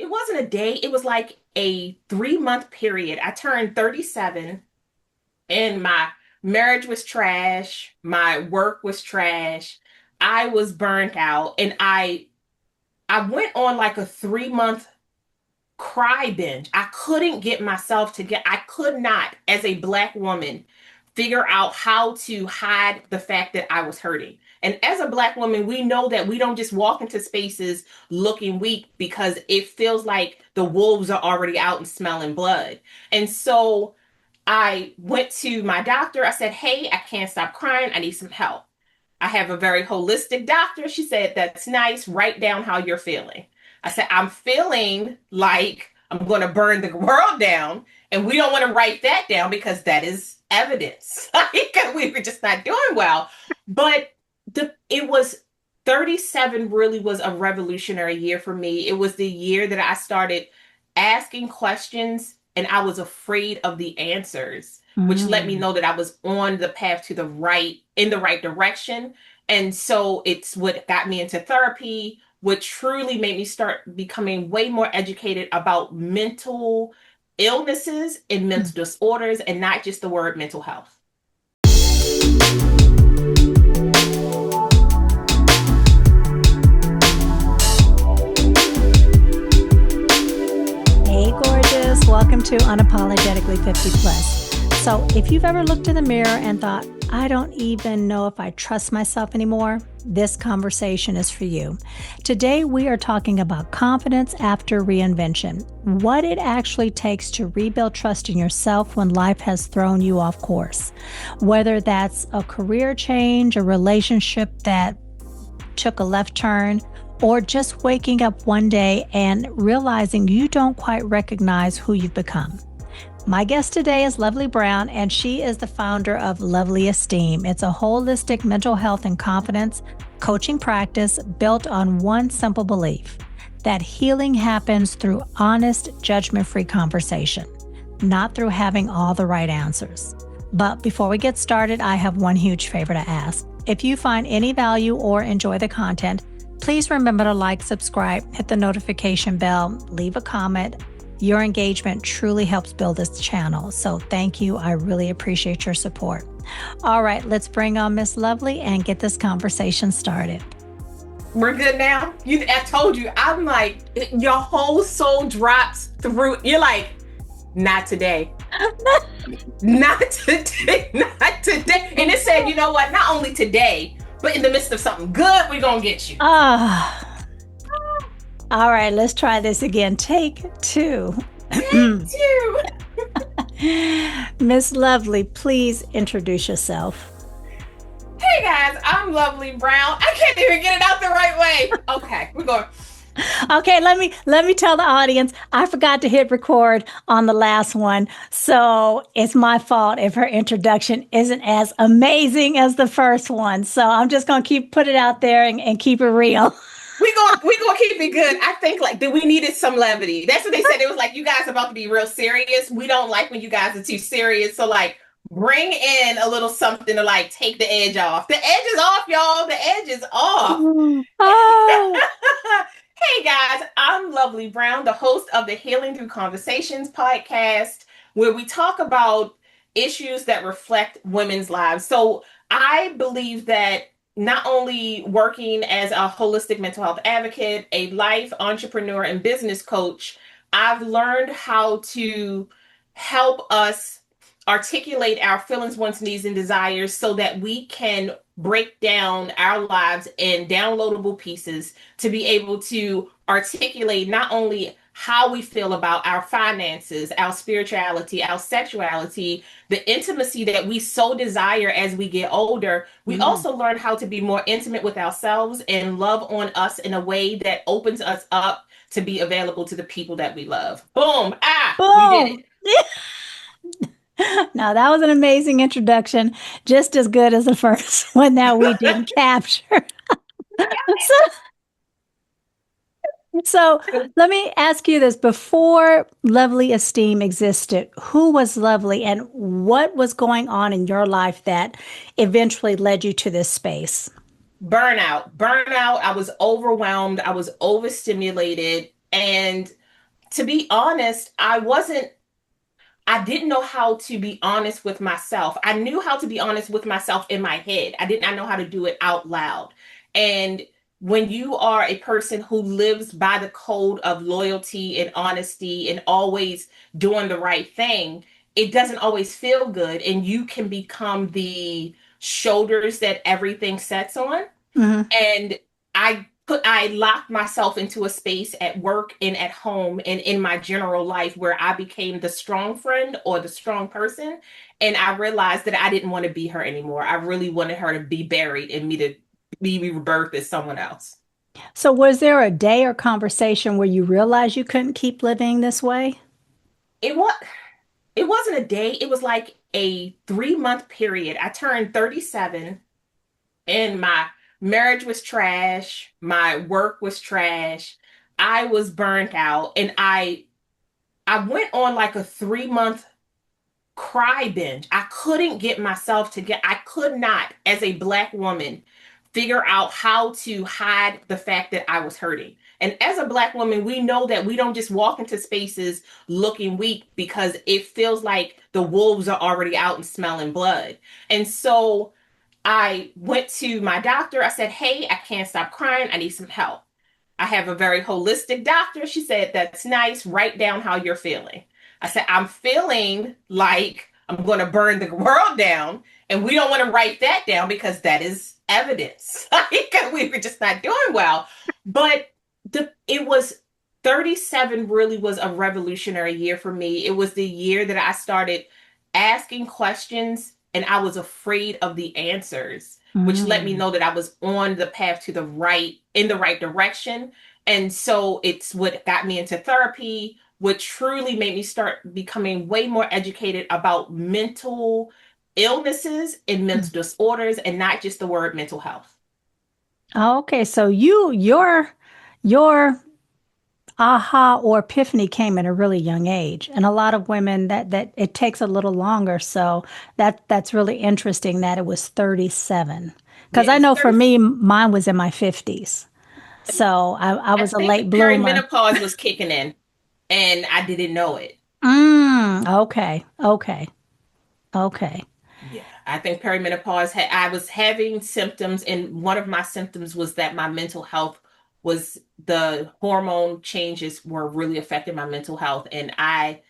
it wasn't a day, it was like a 3 month period. I turned 37 and my marriage was trash, my work was trash. I was burnt out and I went on like a 3 month cry binge. I couldn't get myself to I could not, as a Black woman, figure out how to hide the fact that I was hurting. And as a Black woman, we know that we don't just walk into spaces looking weak because it feels like the wolves are already out and smelling blood. And so I went to my doctor. I said, "Hey, I can't stop crying. I need some help." I have a very holistic doctor. She said, "That's nice. Write down how you're feeling." I said, "I'm feeling like I'm going to burn the world down." And we don't want to write that down because that is evidence. Like, we were just not doing well. But it was 37 really was a revolutionary year for me. It was the year that I started asking questions and I was afraid of the answers, which let me Mm. know that I was on the path to in the right direction. And so it's what got me into therapy, what truly made me start becoming way more educated about mental illnesses and mental disorders and not just the word mental health. Hey, gorgeous. Welcome to Unapologetically 50 Plus. So, if you've ever looked in the mirror and thought, I don't even know if I trust myself anymore, this conversation is for you. Today, we are talking about confidence after reinvention, what it actually takes to rebuild trust in yourself when life has thrown you off course. Whether that's a career change, a relationship that took a left turn, or just waking up one day and realizing you don't quite recognize who you've become. My guest today is Loveli Brown, and she is the founder of Lovely Esteem. It's a holistic mental health and confidence coaching practice built on one simple belief, that healing happens through honest, judgment-free conversation, not through having all the right answers. But before we get started, I have one huge favor to ask. If you find any value or enjoy the content, please remember to like, subscribe, hit the notification bell, leave a comment. Your engagement truly helps build this channel. So thank you. I really appreciate your support. All right, let's bring on Miss Lovely and get this conversation started. We're good now. I told you, I'm like, your whole soul drops through. You're like, not today. Not today. Not today. And it said, you know what? Not only today, but in the midst of something good, we're going to get you. All right, let's try this again. Take two. Take two. Miss Lovely, please introduce yourself. Hey guys, I'm Lovely Brown. I can't even get it out the right way. Okay, we're going. Okay, let me tell the audience, I forgot to hit record on the last one. So it's my fault if her introduction isn't as amazing as the first one. So I'm just going to put it out there and keep it real. We gonna keep it good. I think like that we needed some levity. That's what they said. It was like, you guys are about to be real serious. We don't like when you guys are too serious. So like bring in a little something to like take the edge off. The edge is off, y'all. The edge is off. Oh. Hey guys, I'm Lovely Brown, the host of the Healing Through Conversations podcast, where we talk about issues that reflect women's lives. So I believe that not only working as a holistic mental health advocate, a life entrepreneur, and business coach, I've learned how to help us articulate our feelings, wants, needs, and desires so that we can break down our lives in downloadable pieces to be able to articulate not only how we feel about our finances, our spirituality, our sexuality, the intimacy that we so desire as we get older. We also learn how to be more intimate with ourselves and love on us in a way that opens us up to be available to the people that we love. Boom. We did Boom. it. Now, that was an amazing introduction, just as good as the first one that we didn't capture. so, so let me ask you this. Before Lovely Esteem existed, who was Lovely and what was going on in your life that eventually led you to this space? Burnout. I was overwhelmed. I was overstimulated. And To be honest, I didn't know how to be honest with myself. I knew how to be honest with myself in my head. I did not know how to do it out loud. And when you are a person who lives by the code of loyalty and honesty and always doing the right thing, it doesn't always feel good. And you can become the shoulders that everything sets on. Hmm. And I locked myself into a space at work and at home and in my general life where I became the strong friend or the strong person. And I realized that I didn't want to be her anymore. I really wanted her to be buried and me to be rebirthed as someone else. So, was there a day or conversation where you realized you couldn't keep living this way? It was it wasn't a day, it was like a 3 month period. I turned 37 and my marriage was trash, my work was trash. I was burnt out and I went on like a 3 month cry binge. I couldn't get myself to I could not, as a Black woman, figure out how to hide the fact that I was hurting. And as a Black woman, we know that we don't just walk into spaces looking weak because it feels like the wolves are already out and smelling blood. And so I went to my doctor. I said, "Hey, I can't stop crying. I need some help." I have a very holistic doctor. She said, "That's nice. Write down how you're feeling." I said, "I'm feeling like I'm going to burn the world down." And we don't want to write that down because that is evidence. Like we were just not doing well. But it was 37 really was a revolutionary year for me. It was the year that I started asking questions and I was afraid of the answers, which let me Mm. know that I was on the path to the right, in the right direction. And so it's what got me into therapy, what truly made me start becoming way more educated about mental illnesses and mental disorders and not just the word mental health. Okay, so your aha or epiphany came at a really young age, and a lot of women that it takes a little longer. So that's really interesting that it was 37. Because Yeah, I it's know for 30. me, mine was in my 50s. So I I was a think late bloomer. perimenopause was kicking in and I didn't know it. Okay, okay, okay. Yeah, I think perimenopause I was having symptoms, and one of my symptoms was that my mental health was the hormone changes were really affecting my mental health, and I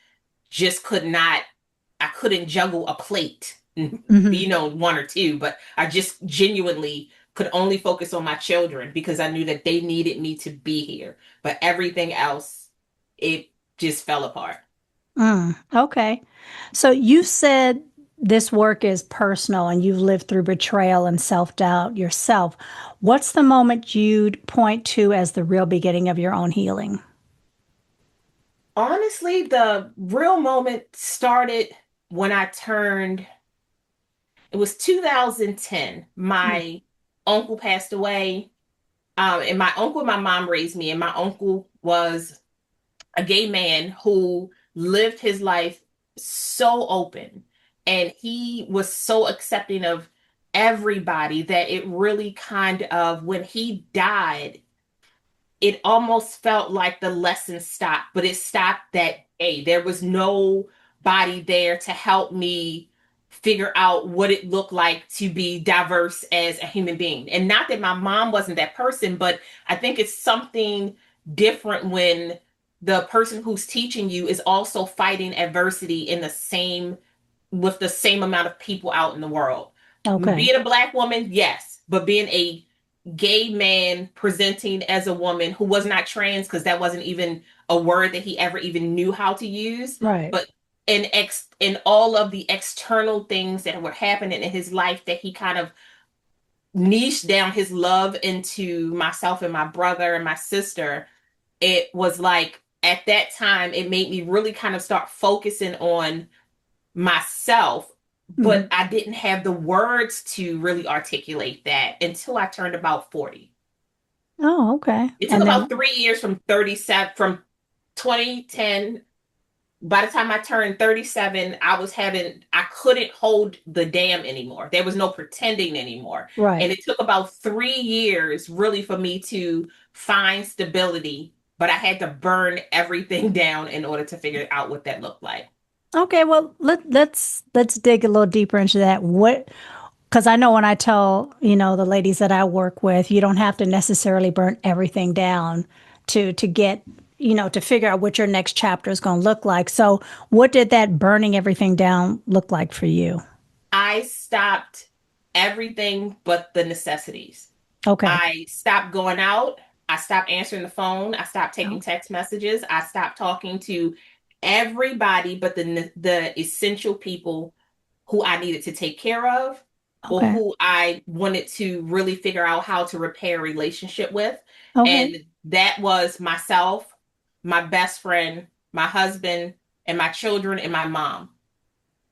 just I couldn't juggle a plate, Hmm. one or two, but I just genuinely could only focus on my children because I knew that they needed me to be here. But everything else, it just fell apart. Okay. So you said this work is personal and you've lived through betrayal and self-doubt yourself. What's the moment you'd point to as the real beginning of your own healing? Honestly, the real moment started when I turned, it was 2010. My uncle passed away. And my uncle and my mom raised me, and my uncle was a gay man who lived his life so open and he was so accepting of everybody that it really kind of, when he died, it almost felt like the lesson stopped, but it stopped that day. There was nobody there to help me figure out what it looked like to be diverse as a human being. And not that my mom wasn't that person, but I think it's something different when the person who's teaching you is also fighting adversity in the same with the same amount of people out in the world. Okay. Being a Black woman, yes, but being a gay man presenting as a woman who was not trans, because that wasn't even a word that he ever even knew how to use, Right. but in all of the external things that were happening in his life, that he kind of niched down his love into myself and my brother and my sister. It was like at that time it made me really kind of start focusing on myself, but Hmm. I didn't have the words to really articulate that until I turned about 40. Oh, okay. It took And about then 3 years from 37, from 2010. By the time I turned 37, I couldn't hold the dam anymore. There was no pretending anymore. And right. it took about 3 years really for me to find stability. but I had to burn everything down in order to figure out what that looked like. Okay, well let's dig a little deeper into that. What because I know when I tell, the ladies that I work with, you don't have to necessarily burn everything down to get, to figure out what your next chapter is going to look like. So, what did that burning everything down look like for you? I stopped everything but the necessities. Okay. I stopped going out. I stopped answering the phone. I stopped taking Oh, text messages. I stopped talking to everybody but the essential people who I needed to take care of or okay. who I wanted to really figure out how to repair a relationship with. Okay. And that was myself, my best friend, my husband, and my children and my mom.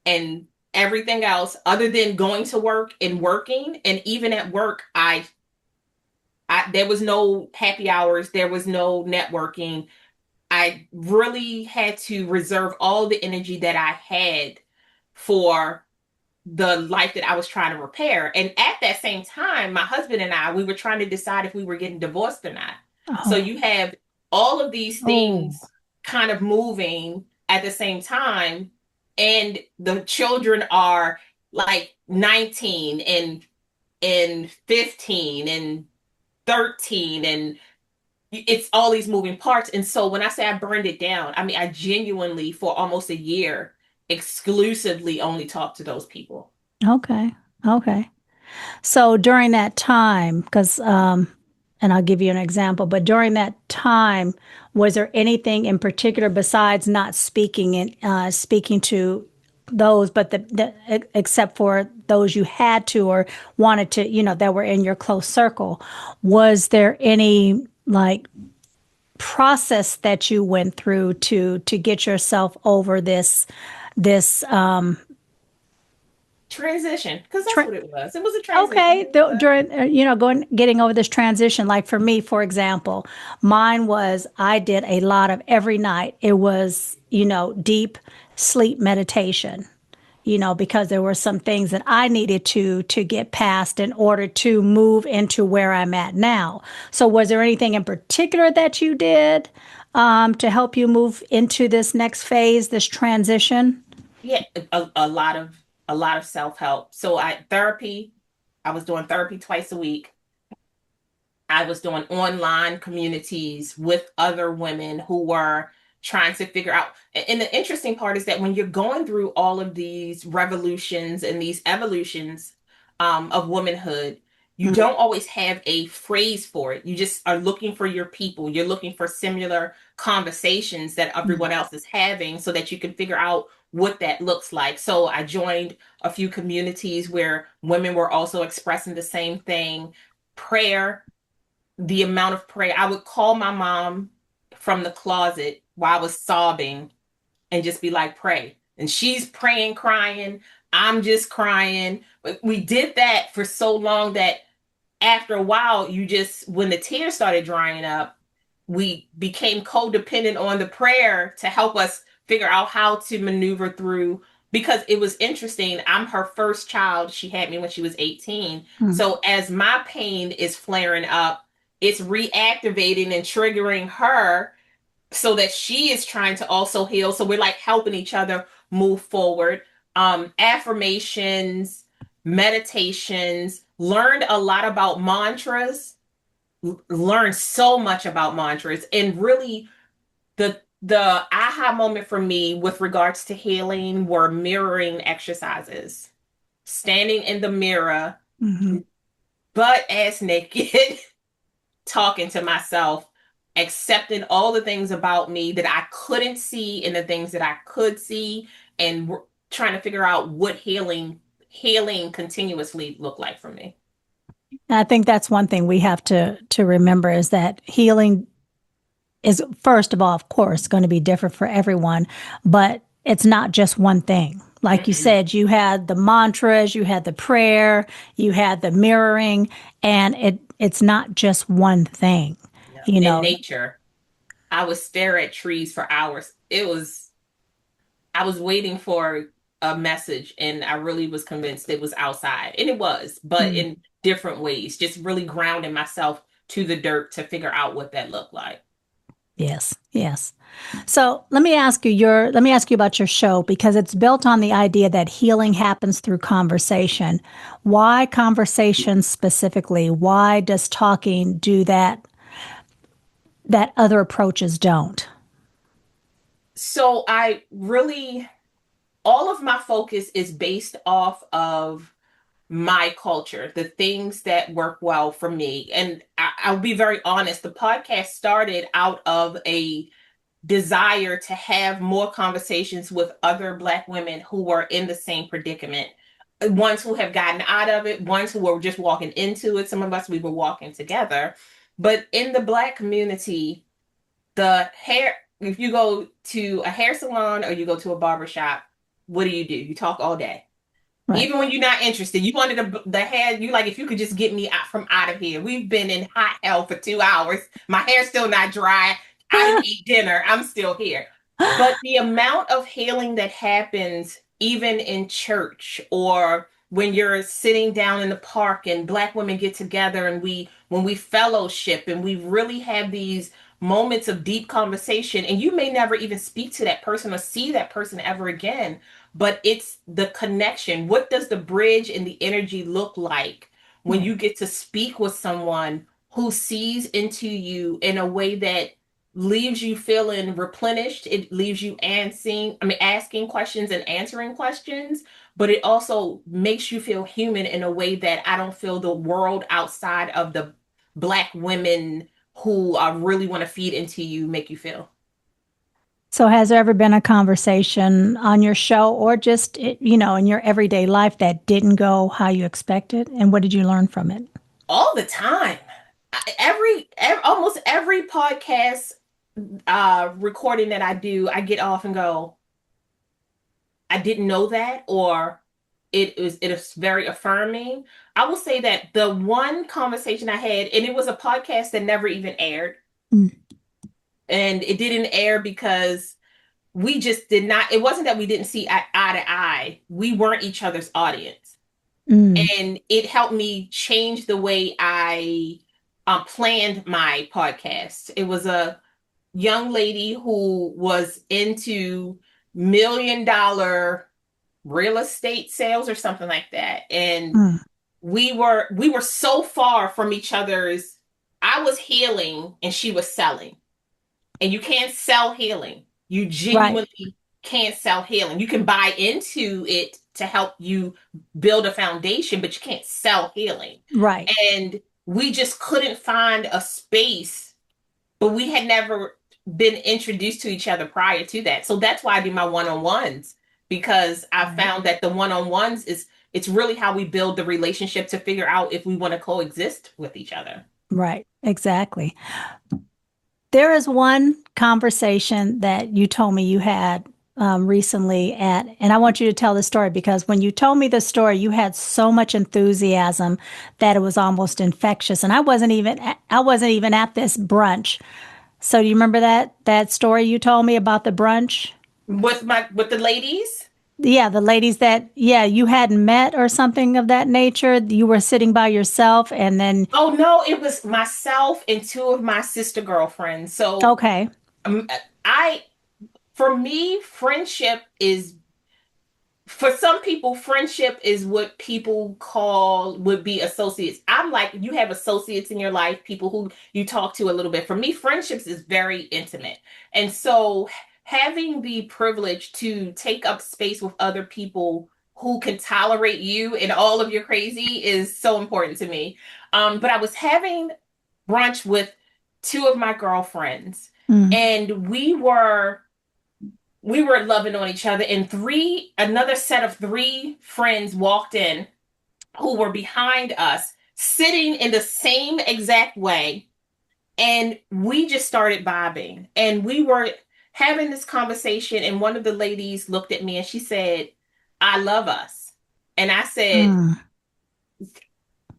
And everything else other than going to work and working. And even at work, I there was no happy hours, there was no networking. I really had to reserve all the energy that I had for the life that I was trying to repair. And at that same time, my husband and I, we were trying to decide if we were getting divorced or not. So Oh. you have all of these Oh. things kind of moving at the same time. And the children are like 19 and 15 and 13 and it's all these moving parts. And so when I say I burned it down, I mean I genuinely for almost a year exclusively only talked to those people. Okay. Okay. So during that time, because, and I'll give you an example, but during that time, was there anything in particular besides not speaking and speaking to those, but except for those you had to or wanted to, that were in your close circle? Was there any like process that you went through to get yourself over this Transition, because that's tra- what it was. It was a transition. Okay, during going getting over this transition, like for me, for example, mine was I did a lot of every night. It was deep sleep meditation. Because there were some things that I needed to get past in order to move into where I'm at now. So, was there anything in particular that you did to help you move into this next phase, this transition? Yeah, a lot of self-help. So I was doing therapy twice a week. I was doing online communities with other women who were trying to figure out. And the interesting part is that when you're going through all of these revolutions and these evolutions of womanhood, you Mm. don't always have a phrase for it. You just are looking for your people. You're looking for similar conversations that everyone else is having so that you can figure out what that looks like. So I joined a few communities where women were also expressing the same thing. Prayer, the amount of prayer. I would call my mom from the closet while I was sobbing and just be like, pray. And she's praying, crying. I'm just crying. But we did that for so long that after a while, when the tears started drying up, we became codependent on the prayer to help us figure out how to maneuver through. Because it was interesting. I'm her first child. She had me when she was 18. Mm. So as my pain is flaring up, it's reactivating and triggering her so that she is trying to also heal. So we're like helping each other move forward. Affirmations, meditations, learned a lot about mantras, learned so much about mantras, and really the aha moment for me with regards to healing were mirroring exercises, standing in the mirror, Hmm. butt ass naked, talking to myself, accepting all the things about me that I couldn't see and the things that I could see, and trying to figure out what healing continuously looked like for me. I think that's one thing we have to remember is that healing is first of all, of course, going to be different for everyone, but it's not just one thing. Like you Mm-mm. said, you had the mantras, you had the prayer, you had the mirroring, and it's not just one thing. Yeah. You In know, nature, I would stare at trees for hours. I was waiting for a message and I really was convinced it was outside. And it was, but Mm. in different ways, just really grounding myself to the dirt to figure out what that looked like. Yes, yes. So let me ask you about your show because it's built on the idea that healing happens through conversation. Why conversation specifically? Why does talking do that other approaches don't? So I really, all of my focus is based off of my culture, the things that work well for me. And I'll be very honest, the podcast started out of a desire to have more conversations with other Black women who were in the same predicament. Ones who have gotten out of it, ones who were just walking into it. Some of us, we were walking together. But in the Black community, the hair, if you go to a hair salon or you go to a barber shop, what do? You talk all day. Right. Even when you're not interested, you wanted the hair. You like, if you could just get me out from out of here. We've been in hot hell for 2 hours. My hair's still not dry. I didn't eat dinner. I'm still here. But the amount of healing that happens, even in church or when you're sitting down in the park and Black women get together and when we fellowship and we really have these moments of deep conversation, and you may never even speak to that person or see that person ever again, but it's the connection. What does the bridge and the energy look like when Yeah. you get to speak with someone who sees into you in a way that leaves you feeling replenished? It leaves you asking questions and answering questions, but it also makes you feel human in a way that I don't feel the world outside of the Black women who really want to feed into you make you feel. So has there ever been a conversation on your show or just in your everyday life that didn't go how you expected? And what did you learn from it? All the time. Almost every podcast recording that I do, I get off and go, I didn't know that, or it is very affirming. I will say that the one conversation I had, and it was a podcast that never even aired, Mm. and it didn't air because we just did not. It wasn't that we didn't see eye to eye. We weren't each other's audience, Mm. and it helped me change the way I planned my podcast. It was a young lady who was into $1 million real estate sales or something like that. And Mm. we were so far from each other's. I was healing and she was selling. And you can't sell healing. You Right. genuinely can't sell healing. You can buy into it to help you build a foundation, but you can't sell healing. Right. And we just couldn't find a space, but we had never been introduced to each other prior to that. So that's why I do my one-on-ones, because I Right. found that the one-on-ones it's really how we build the relationship to figure out if we want to coexist with each other. Right. Exactly. There is one conversation that you told me you had recently and I want you to tell the story because when you told me the story, you had so much enthusiasm that it was almost infectious. And I wasn't even at this brunch. So do you remember that story you told me about the brunch? With the ladies. Yeah, the ladies that you hadn't met or something of that nature. You were sitting by yourself, and then Oh no, it was myself and two of my sister girlfriends. So okay, um, I for me, friendship is, for some people, friendship is what people call would be associates. I'm like, you have associates in your life, people who you talk to a little bit. For me, friendships is very intimate. And so having the privilege to take up space with other people who can tolerate you and all of your crazy is so important to me. But I was having brunch with two of my girlfriends, mm, and we were loving on each other, and another set of three friends walked in who were behind us sitting in the same exact way, and we just started vibing, and we were having this conversation, and one of the ladies looked at me and she said, I love us. And I said, mm.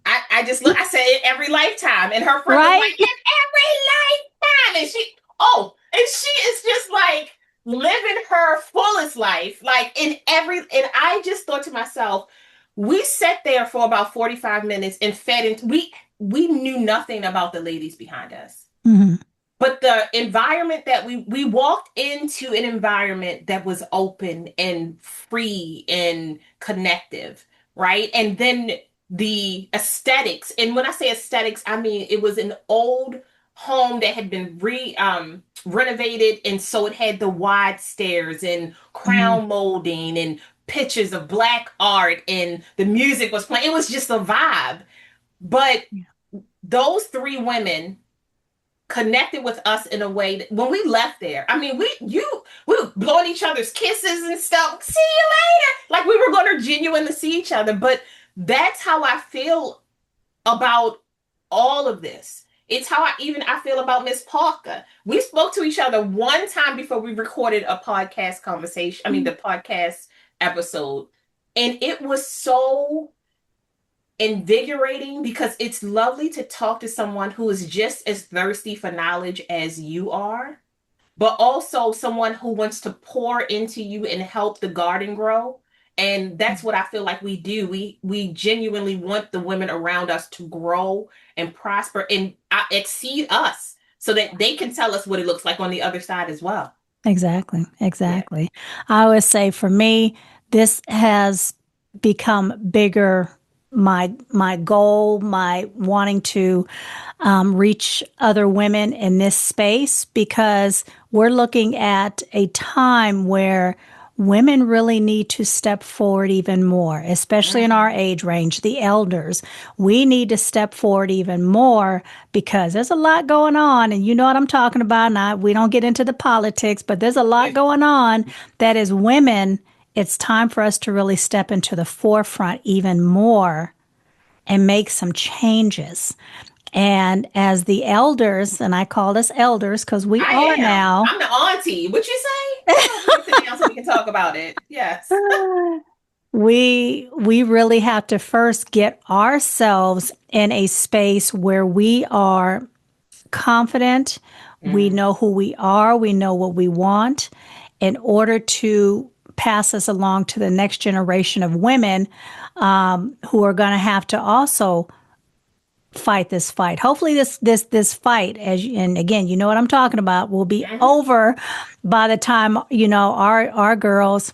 I just look, I said, in every lifetime. And her friend was Right, like, in every lifetime. And she is just like living her fullest life. Like and I just thought to myself, we sat there for about 45 minutes and fed into, we knew nothing about the ladies behind us. hmm but the environment that we walked into an environment that was open and free and connective, right? And then the aesthetics, and when I say aesthetics, I mean it was an old home that had been renovated, and so it had the wide stairs and Mm, crown molding and pictures of black art, and the music was playing. It was just a vibe. But yeah. those three women connected with us in a way that when we left there, I mean, we were blowing each other's kisses and stuff. See you later. Like we were going to genuinely see each other. But that's how I feel about all of this. It's how I feel about Miss Parker. We spoke to each other one time before we recorded a podcast conversation. I mean, the podcast episode. And it was so invigorating because it's lovely to talk to someone who is just as thirsty for knowledge as you are, but also someone who wants to pour into you and help the garden grow. And that's what I feel like we do. We genuinely want the women around us to grow and prosper and exceed us so that they can tell us what it looks like on the other side as well. Exactly. Yeah. Exactly. I always say for me, this has become bigger. My goal, my wanting to reach other women in this space, because we're looking at a time where women really need to step forward even more, especially in our Mhm. age range, the elders. We need to step forward even more because there's a lot going on. And you know what I'm talking about. And we don't get into the politics, but there's a lot going on that as women, it's time for us to really step into the forefront even more and make some changes. And as the elders, and I call us elders because we I are am. now, I'm the auntie. What you say? Come on, we can sit down so we can talk about it. Yes. we really have to first get ourselves in a space where we are confident, we Mm. know who we are, we know what we want, in order to pass us along to the next generation of women who are going to have to also fight this fight. Hopefully this fight, and again, you know what I'm talking about, will be Mhm. over by the time our girls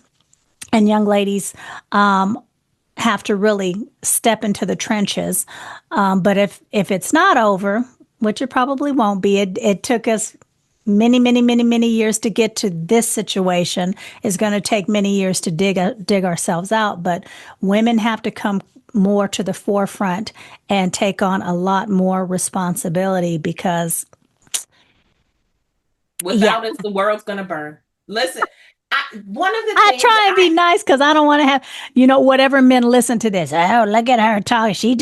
and young ladies have to really step into the trenches. But if it's not over, which it probably won't be, it took us many years to get to this situation. It's going to take many years to dig ourselves out. But women have to come more to the forefront and take on a lot more responsibility because, yeah, Without us, the world's gonna burn. Listen, one of the I things try and be nice because I don't want to have, whatever men listen to this. Oh, look at her talking.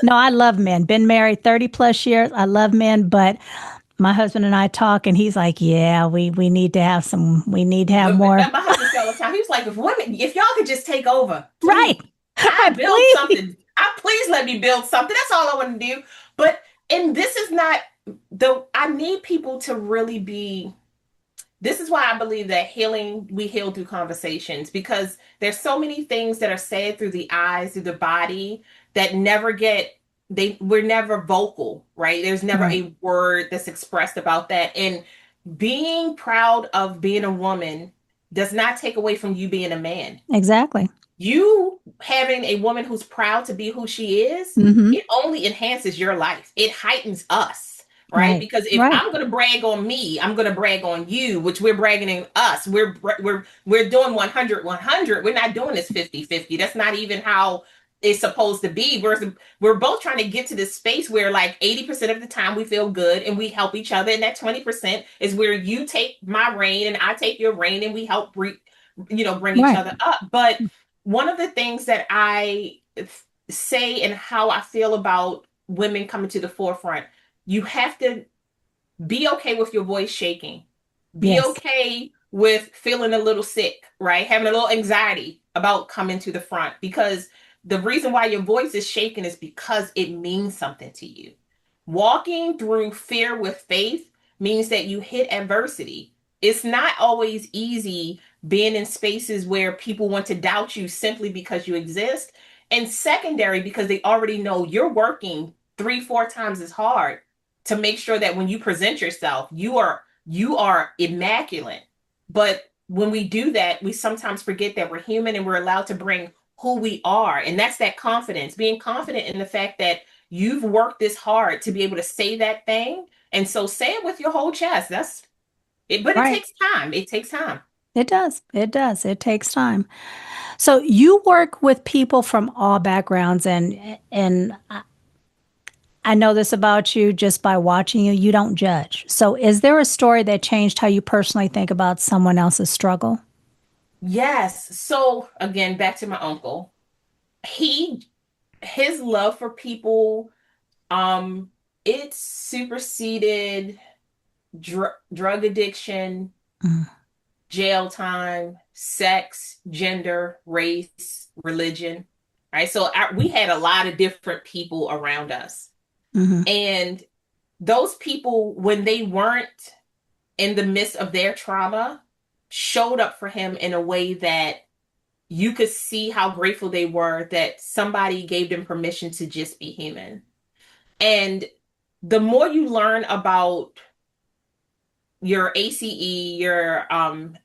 No, I love men. Been married 30 plus years. I love men, but my husband and I talk and he's like, yeah, we need to have we need to have more. my husband said all the time, he was like, if y'all could just take over, Right. please. I build Please. something. Please let me build something. That's all I want to do. But and this is not the I need people to really be this is why I believe that we heal through conversations because there's so many things that are said through the eyes, through the body that we're never vocal, right? There's never Right. a word that's expressed about that. And being proud of being a woman does not take away from you being a man. Exactly. You having a woman who's proud to be who she is, Mm-hmm. it only enhances your life. It heightens us, right? Right. Because if Right. I'm going to brag on me, I'm going to brag on you, which we're bragging in us. We're doing 100. We're not doing this 50-50. That's not even how it's supposed to be. We're both trying to get to this space where like 80% of the time we feel good and we help each other, and that 20% is where you take my reign and I take your reign and we help bring each Right. other up. But one of the things that I say and how I feel about women coming to the forefront, you have to be okay with your voice shaking. Be Yes. okay with feeling a little sick, right? Having a little anxiety about coming to the front because the reason why your voice is shaking is because it means something to you. Walking through fear with faith means that you hit adversity. It's not always easy being in spaces where people want to doubt you simply because you exist. And secondary, because they already know you're working 3, 4 times as hard. to make sure that when you present yourself, you are immaculate. But when we do that, we sometimes forget that we're human and we're allowed to bring who we are. And that's that confidence, being confident in the fact that you've worked this hard to be able to say that thing. And so say it with your whole chest. That's it, but it Right. takes time. It takes time. It does. It does. It takes time. So you work with people from all backgrounds, and I know this about you just by watching you. You don't judge. So is there a story that changed how you personally think about someone else's struggle? Yes. So again, back to my uncle. He his love for people, um, it superseded drug addiction, Mm, jail time, sex, gender, race, religion. Right. So we had a lot of different people around us. hmm And those people, when they weren't in the midst of their trauma, showed up for him in a way that you could see how grateful they were that somebody gave them permission to just be human. And the more you learn about your ACE, your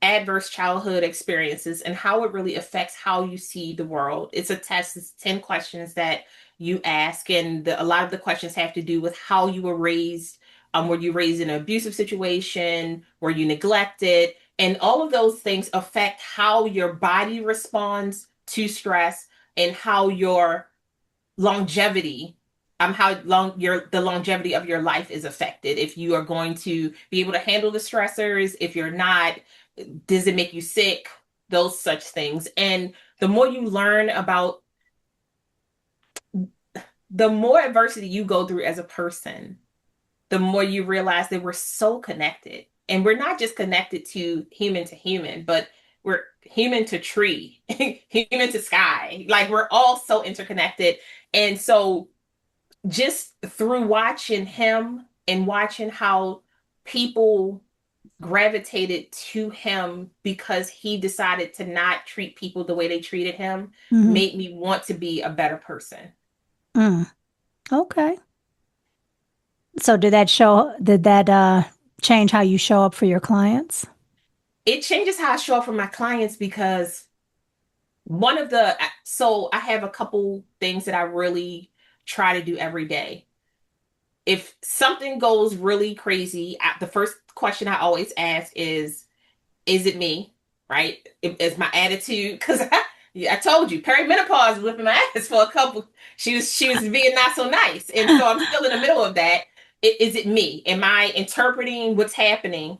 adverse childhood experiences, and how it really affects how you see the world. It's a test. It's 10 questions that you ask, and a lot of the questions have to do with how you were raised. Were you raised in an abusive situation? Were you neglected? And all of those things affect how your body responds to stress and how your longevity how long your the longevity of your life is affected. If you are going to be able to handle the stressors, if you're not, does it make you sick, those such things. And the more you learn about, the more adversity you go through as a person, the more you realize that we're so connected, and we're not just connected to human, but we're human to tree, human to sky, like we're all so interconnected. And so just through watching him and watching how people gravitated to him because he decided to not treat people the way they treated him hmm made me want to be a better person. Mm, okay. So did that change how you show up for your clients? It changes how I show up for my clients because so I have a couple things that I really try to do every day. If something goes really crazy, the first question I always ask is it me? Right? Is my attitude? Because I told you, perimenopause was whipping my ass for a couple. She was being not so nice, and so I'm still in the middle of that. Is it me? Am I interpreting what's happening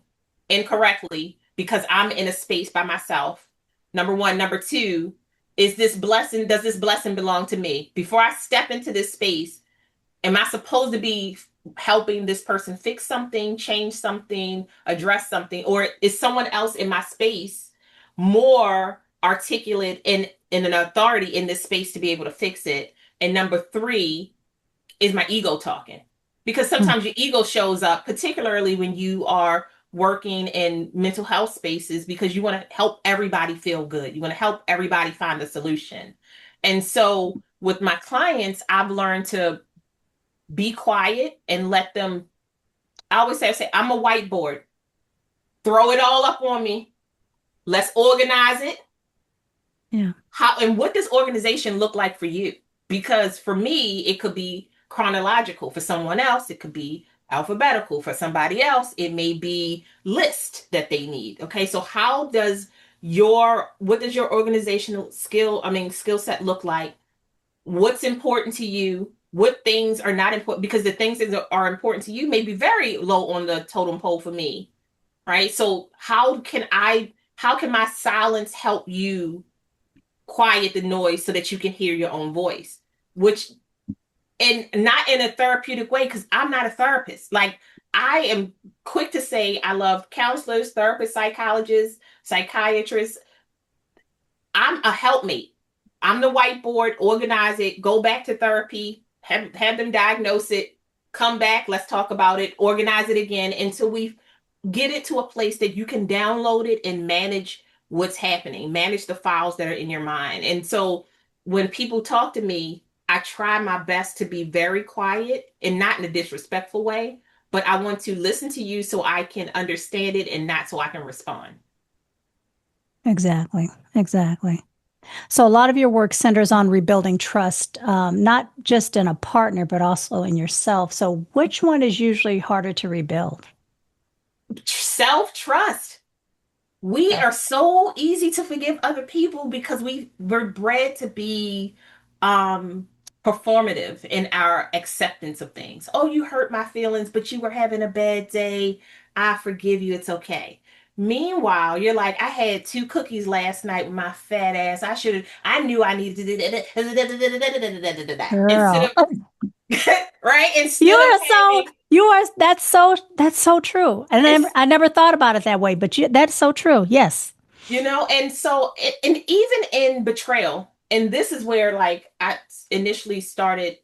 incorrectly because I'm in a space by myself? Number one. Number two, is this blessing? Does this blessing belong to me? Before I step into this space, am I supposed to be helping this person fix something, change something, address something, or is someone else in my space more articulate in an authority in this space to be able to fix it? And number three, is my ego talking? Because Mm, sometimes your ego shows up, particularly when you are working in mental health spaces, because you want to help everybody feel good. You want to help everybody find a solution. And so with my clients, I've learned to be quiet and let them. I say, I'm a whiteboard. Throw it all up on me. Let's organize it. yeah. How and what does organization look like for you? Because for me, it could be chronological. For someone else, it could be alphabetical. For somebody else, it may be list that they need. Okay, so what does your organizational skill set look like? What's important to you, what things are not important, because the things that are important to you may be very low on the totem pole for me, right? So how can my silence help you quiet the noise so that you can hear your own voice? Which, and not in a therapeutic way, because I'm not a therapist. Like, I am quick to say I love counselors, therapists, psychologists, psychiatrists. I'm a helpmate. I'm the whiteboard, organize it, go back to therapy, have them diagnose it, come back, let's talk about it, organize it again until we get it to a place that you can download it and manage what's happening, manage the files that are in your mind. And so when people talk to me, I try my best to be very quiet and not in a disrespectful way, but I want to listen to you so I can understand it and not so I can respond. Exactly. Exactly. So a lot of your work centers on rebuilding trust, not just in a partner, but also in yourself. So which one is usually harder to rebuild? Self trust. We are so easy to forgive other people because we're bred to be um performative in our acceptance of things. Oh, you hurt my feelings, but you were having a bad day. I forgive you. It's okay. Meanwhile, you're like, I had two cookies last night with my fat ass. I knew I needed to do that. Instead Girl, of, right? you Instead of are so having, you are that's so true. And it's I never thought about it that way, but that's so true. Yes. And so, and even in betrayal, and this is where like I initially started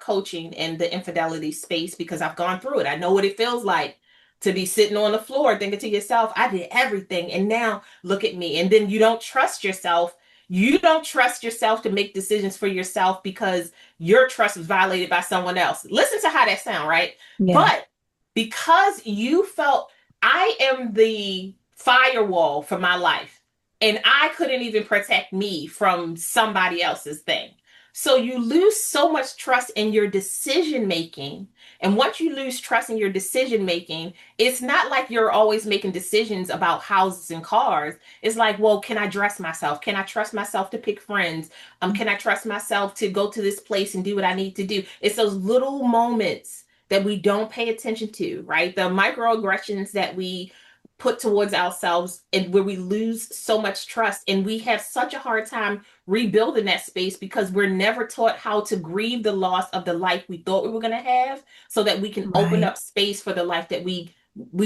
coaching in the infidelity space because I've gone through it. I know what it feels like to be sitting on the floor thinking to yourself, I did everything, and now look at me. And then you don't trust yourself. You don't trust yourself to make decisions for yourself because your trust was violated by someone else. Listen to how that sounds, right? Yeah. But because you felt I am the firewall for my life, and I couldn't even protect me from somebody else's thing. So you lose so much trust in your decision making. And once you lose trust in your decision making, it's not like you're always making decisions about houses and cars. It's like, well, can I dress myself? Can I trust myself to pick friends? Can I trust myself to go to this place and do what I need to do? It's those little moments that we don't pay attention to, right? The microaggressions that we put towards ourselves and where we lose so much trust and we have such a hard time rebuilding that space because we're never taught how to grieve the loss of the life we thought we were going to have so that we can open Right. up space for the life that we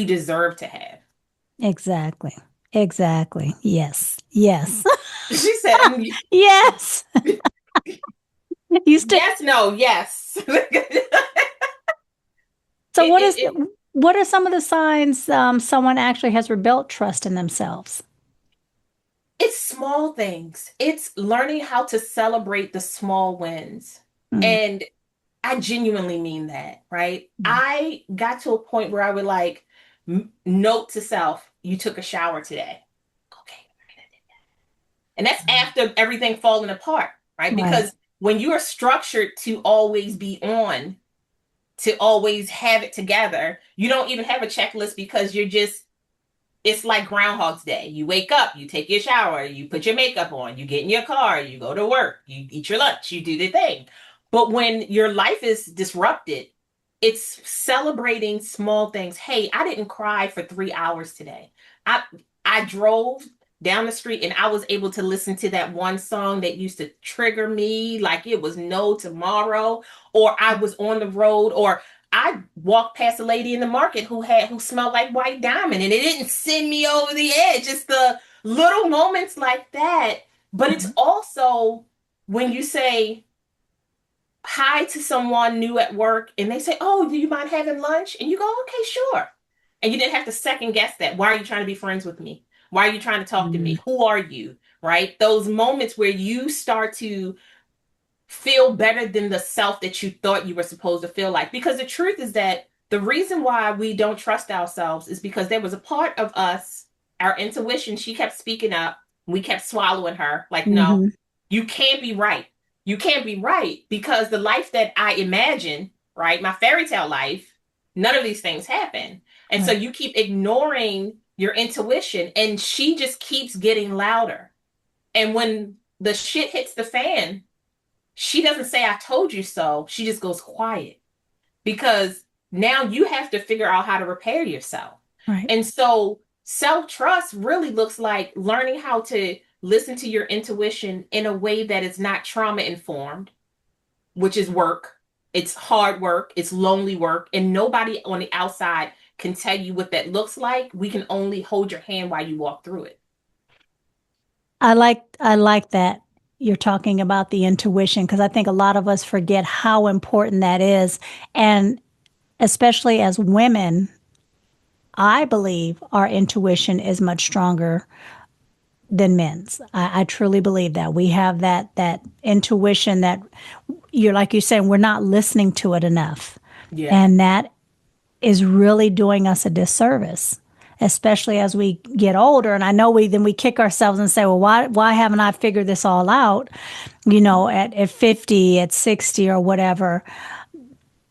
deserve to have. Exactly. Exactly. Yes. Yes. She said, Yes. You still yes, no, yes. So It what are some of the signs someone actually has rebuilt trust in themselves? it's small things. It's learning how to celebrate the small wins. Mm, And I genuinely mean that, right? I got to a point where I would like note to self, you took a shower today. Okay. And that's after everything falling apart, right? right. Because when you are structured to always be on, to always have it together, you don't even have a checklist because it's like Groundhog's Day. You wake up, you take your shower, you put your makeup on, you get in your car, you go to work, you eat your lunch, you do the thing. But when your life is disrupted, it's celebrating small things. Hey, I didn't cry for 3 hours today. I I drove down the street and I was able to listen to that one song that used to trigger me like it was no tomorrow, or I was on the road, or I walked past a lady in the market who smelled like white diamond and it didn't send me over the edge. It's the little moments like that. But it's also when you say hi to someone new at work and they say, "Oh, do you mind having lunch?" And you go, "Okay, sure." And you didn't have to second guess that. Why are you trying to be friends with me? Why are you trying to talk to me? Mm, Who are you? Right? Those moments where you start to feel better than the self that you thought you were supposed to feel like. Because the truth is that the reason why we don't trust ourselves is because there was a part of us, our intuition, she kept speaking up. We kept swallowing her. Like, no, hmm you can't be right. You can't be right because the life that I imagine, right, my fairy tale life, none of these things happen. And so Right. you keep ignoring your intuition and she just keeps getting louder. And when the shit hits the fan, she doesn't say I told you so. She just goes quiet because now you have to figure out how to repair yourself. Right. And so self-trust really looks like learning how to listen to your intuition in a way that is not trauma informed, which is work. It's hard work, it's lonely work, and nobody on the outside can tell you what that looks like. We can only hold your hand while you walk through it. I like that you're talking about the intuition because I think a lot of us forget how important that is. And especially as women, I believe our intuition is much stronger than men's. I truly believe that. We have that intuition that you're like you're saying, we're not listening to it enough. Yeah. And that is really doing us a disservice, especially as we get older. And I know we kick ourselves and say, well, why haven't I figured this all out, at 50, at 60 or whatever,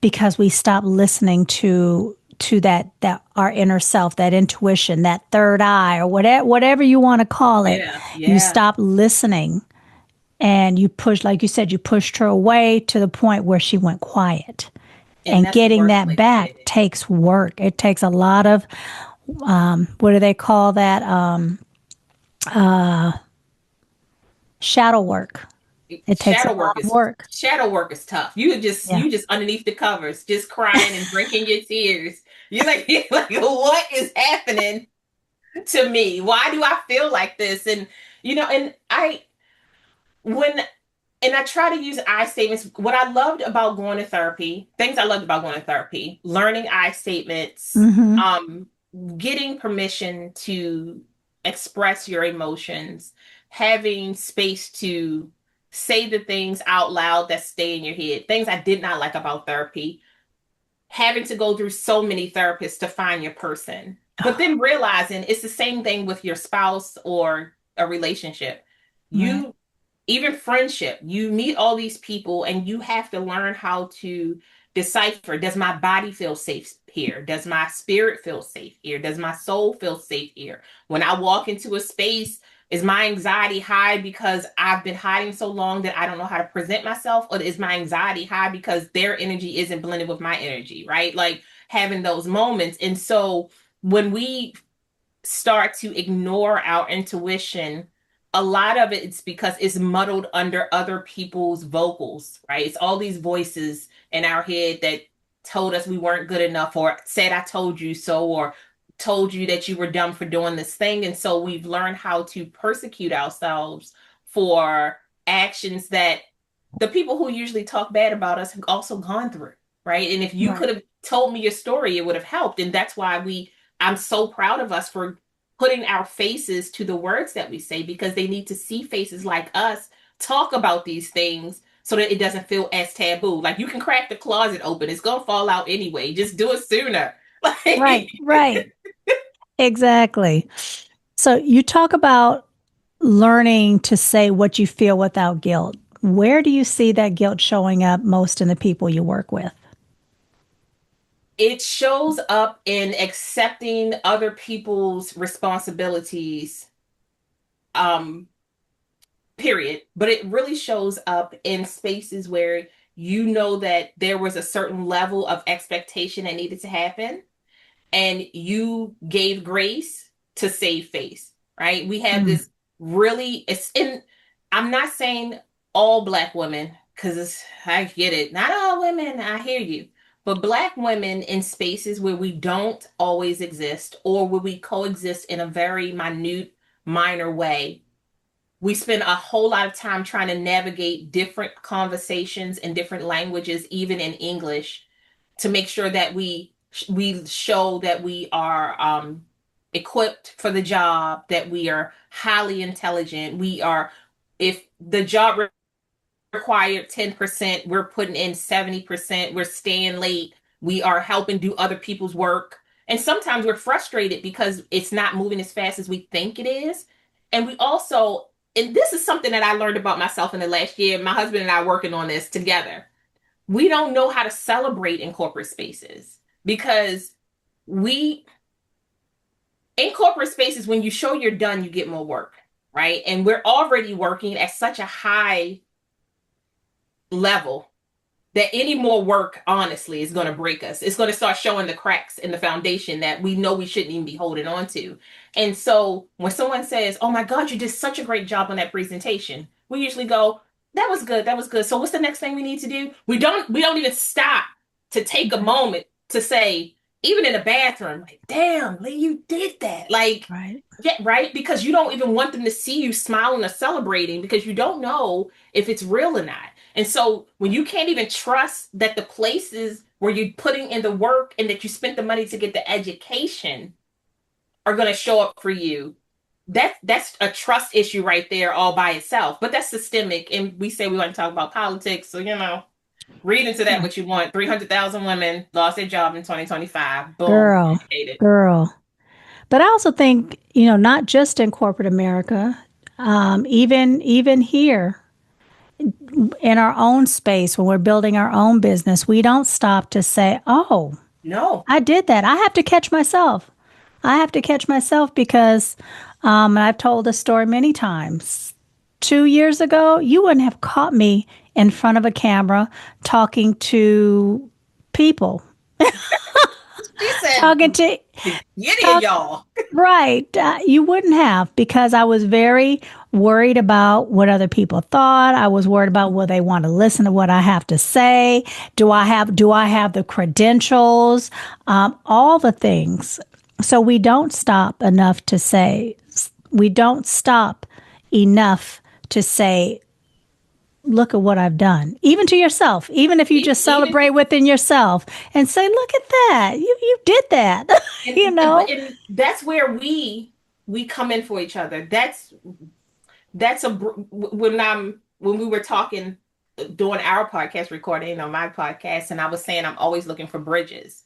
because we stop listening to that our inner self, that intuition, that third eye, or whatever you want to call it. Yeah, You yeah. stop listening and you push, like you said, you pushed her away to the point where she went quiet. And And that's the getting worst that place to back get it. takes work. It takes a lot of, what do they call that? Shadow work. It takes a lot of work. Shadow work is tough. You just Yeah. you just underneath the covers, just crying and drinking your tears. You're like, what is happening to me? Why do I feel like this? And and when I try to use I statements. What I loved about going to therapy, things I loved about going to therapy, learning I statements, Mm-hmm. getting permission to express your emotions, having space to say the things out loud that stay in your head, things I did not like about therapy, having to go through so many therapists to find your person, but then realizing it's the same thing with your spouse or a relationship. Right. You even friendship, you meet all these people and you have to learn how to decipher, does my body feel safe here? Does my spirit feel safe here? Does my soul feel safe here? When I walk into a space, is my anxiety high because I've been hiding so long that I don't know how to present myself? Or is my anxiety high because their energy isn't blended with my energy, right? Like having those moments. And so when we start to ignore our intuition, a lot of it's because it's muddled under other people's vocals, right? It's all these voices in our head that told us we weren't good enough, or said, I told you so, or told you that you were dumb for doing this thing. And so we've learned how to persecute ourselves for actions that the people who usually talk bad about us have also gone through, right? And if you Right. could have told me your story, it would have helped. And that's why I'm so proud of us for putting our faces to the words that we say, because they need to see faces like us talk about these things so that it doesn't feel as taboo. Like you can crack the closet open, it's gonna fall out anyway. Just do it sooner. Right. Like Right. Exactly. So you talk about learning to say what you feel without guilt. Where do you see that guilt showing up most in the people you work with? it shows up in accepting other people's responsibilities, um, period. But it really shows up in spaces where you know that there was a certain level of expectation that needed to happen, and you gave grace to save face, right? We have Mm. this really, it's in, I'm not saying all Black women, because I get it. Not all women, I hear you. But Black women in spaces where we don't always exist, or where we coexist in a very minute, minor way, we spend a whole lot of time trying to navigate different conversations in different languages, even in English, to make sure that we show that we are equipped for the job, that we are highly intelligent. We are, if the job required 10%, we're putting in 70%. We're staying late. We are helping do other people's work. And sometimes we're frustrated because it's not moving as fast as we think it is. And we also, and this is something that I learned about myself in the last year. My husband and I are working on this together. We don't know how to celebrate in corporate spaces, because we, in corporate spaces, when you show you're done, you get more work, right? And we're already working at such a high level that any more work, honestly, is going to break us. It's going to start showing the cracks in the foundation that we know we shouldn't even be holding on to. And so when someone says, oh my God, you did such a great job on that presentation, we usually go, that was good. That was good. So what's the next thing we need to do? We don't even stop to take a Right. moment to say, even in the bathroom, like, damn, Lee, you did that. Like, Right. yeah, right? Because you don't even want them to see you smiling or celebrating, because you don't know if it's real or not. And so when you can't even trust that the places where you're putting in the work and that you spent the money to get the education are going to show up for you, that's a trust issue right there all by itself. But that's systemic. And we say we want to talk about politics. So, Read into that what you want. 300,000 women lost their job in 2025. Boom. Girl, Educated. girl. But I also think, you know, not just in corporate America, even here in our own space when we're building our own business, we don't stop to say, "Oh, No. I did that." I have to catch myself. I have to catch myself because, and I've told this story many times. 2 years ago, you wouldn't have caught me in front of a camera talking to people, She said, talking to get in, talk y'all. right. You wouldn't have because I was very worried about what other people thought. I was worried about will they want to listen to what I have to say? Do I have the credentials? All the things. So we don't stop enough to say, look at what I've done. Even to yourself, even if you just Even celebrate within yourself and say, look at that. You did that. you know? and that's where we come in for each other. That's when we were talking doing our podcast recording on my podcast, and I was saying I'm always looking for bridges.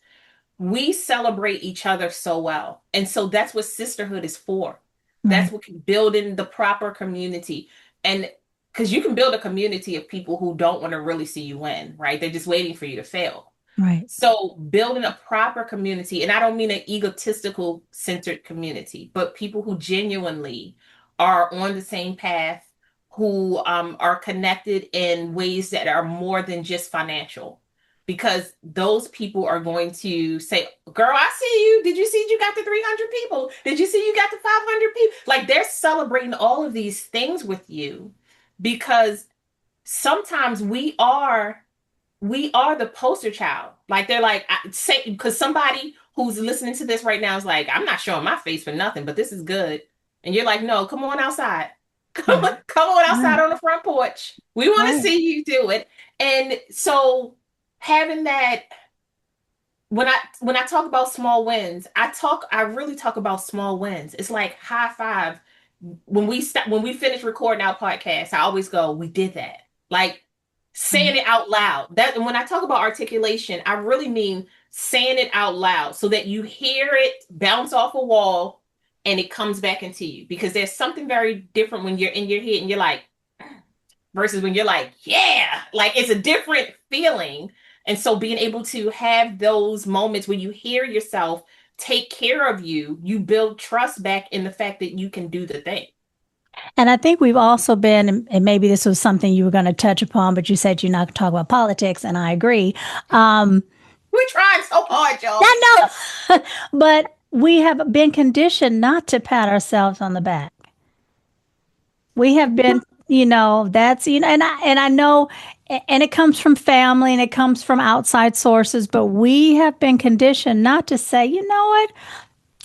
We celebrate each other so well. And so that's what sisterhood is for. That's Right, what building the proper community. And because you can build a community of people who don't want to really see you win, right? They're just waiting for you to fail. right. So building a proper community, and I don't mean an egotistical centered community, but people who genuinely are on the same path, who are connected in ways that are more than just financial. Because those people are going to say, girl, I see you. Did you see you got the 300 people? Did you see you got the 500 people? Like they're celebrating all of these things with you because sometimes we are the poster child. Like they're like, say, because somebody who's listening to this right now is like, I'm not showing my face for nothing, but this is good. And you're like, no, come on outside. Right, Come on outside right, on the front porch. We want to right. see you do it. And so having that, when I talk about small wins, I really talk about small wins. It's like high five. When we finish recording our podcast, I always go, we did that. Like Right. saying it out loud. That when I talk about articulation, I really mean saying it out loud so that you hear it bounce off a wall and it comes back into you. Because there's something very different when you're in your head and you're like, versus when you're like, yeah, like it's a different feeling. And so being able to have those moments when you hear yourself take care of you, you build trust back in the fact that you can do the thing. And I think we've also been, and maybe this was something you were going to touch upon, but you said you're not going to talk about politics, and I agree. We're trying so hard, y'all. I know, but we have been conditioned not to pat ourselves on the back. We have been, that's, and I know, and it comes from family and it comes from outside sources, but we have been conditioned not to say, you know what,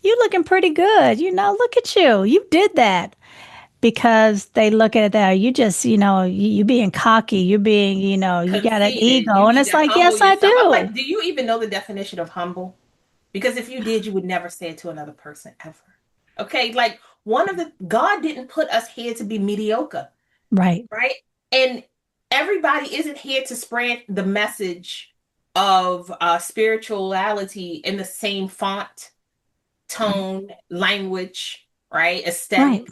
you looking pretty good. Look at you. You did that. Because they look at it that you just, you being cocky, you're being, you got an Conceited. ego. You And need it's to like, humble yes, I yourself. I'm do. like, do you even know the definition of humble? Because if you did, you would never say it to another person ever. Okay, like God didn't put us here to be mediocre, Right. right? And everybody isn't here to spread the message of spirituality in the same font, Right. tone, language, right? Right. Aesthetic.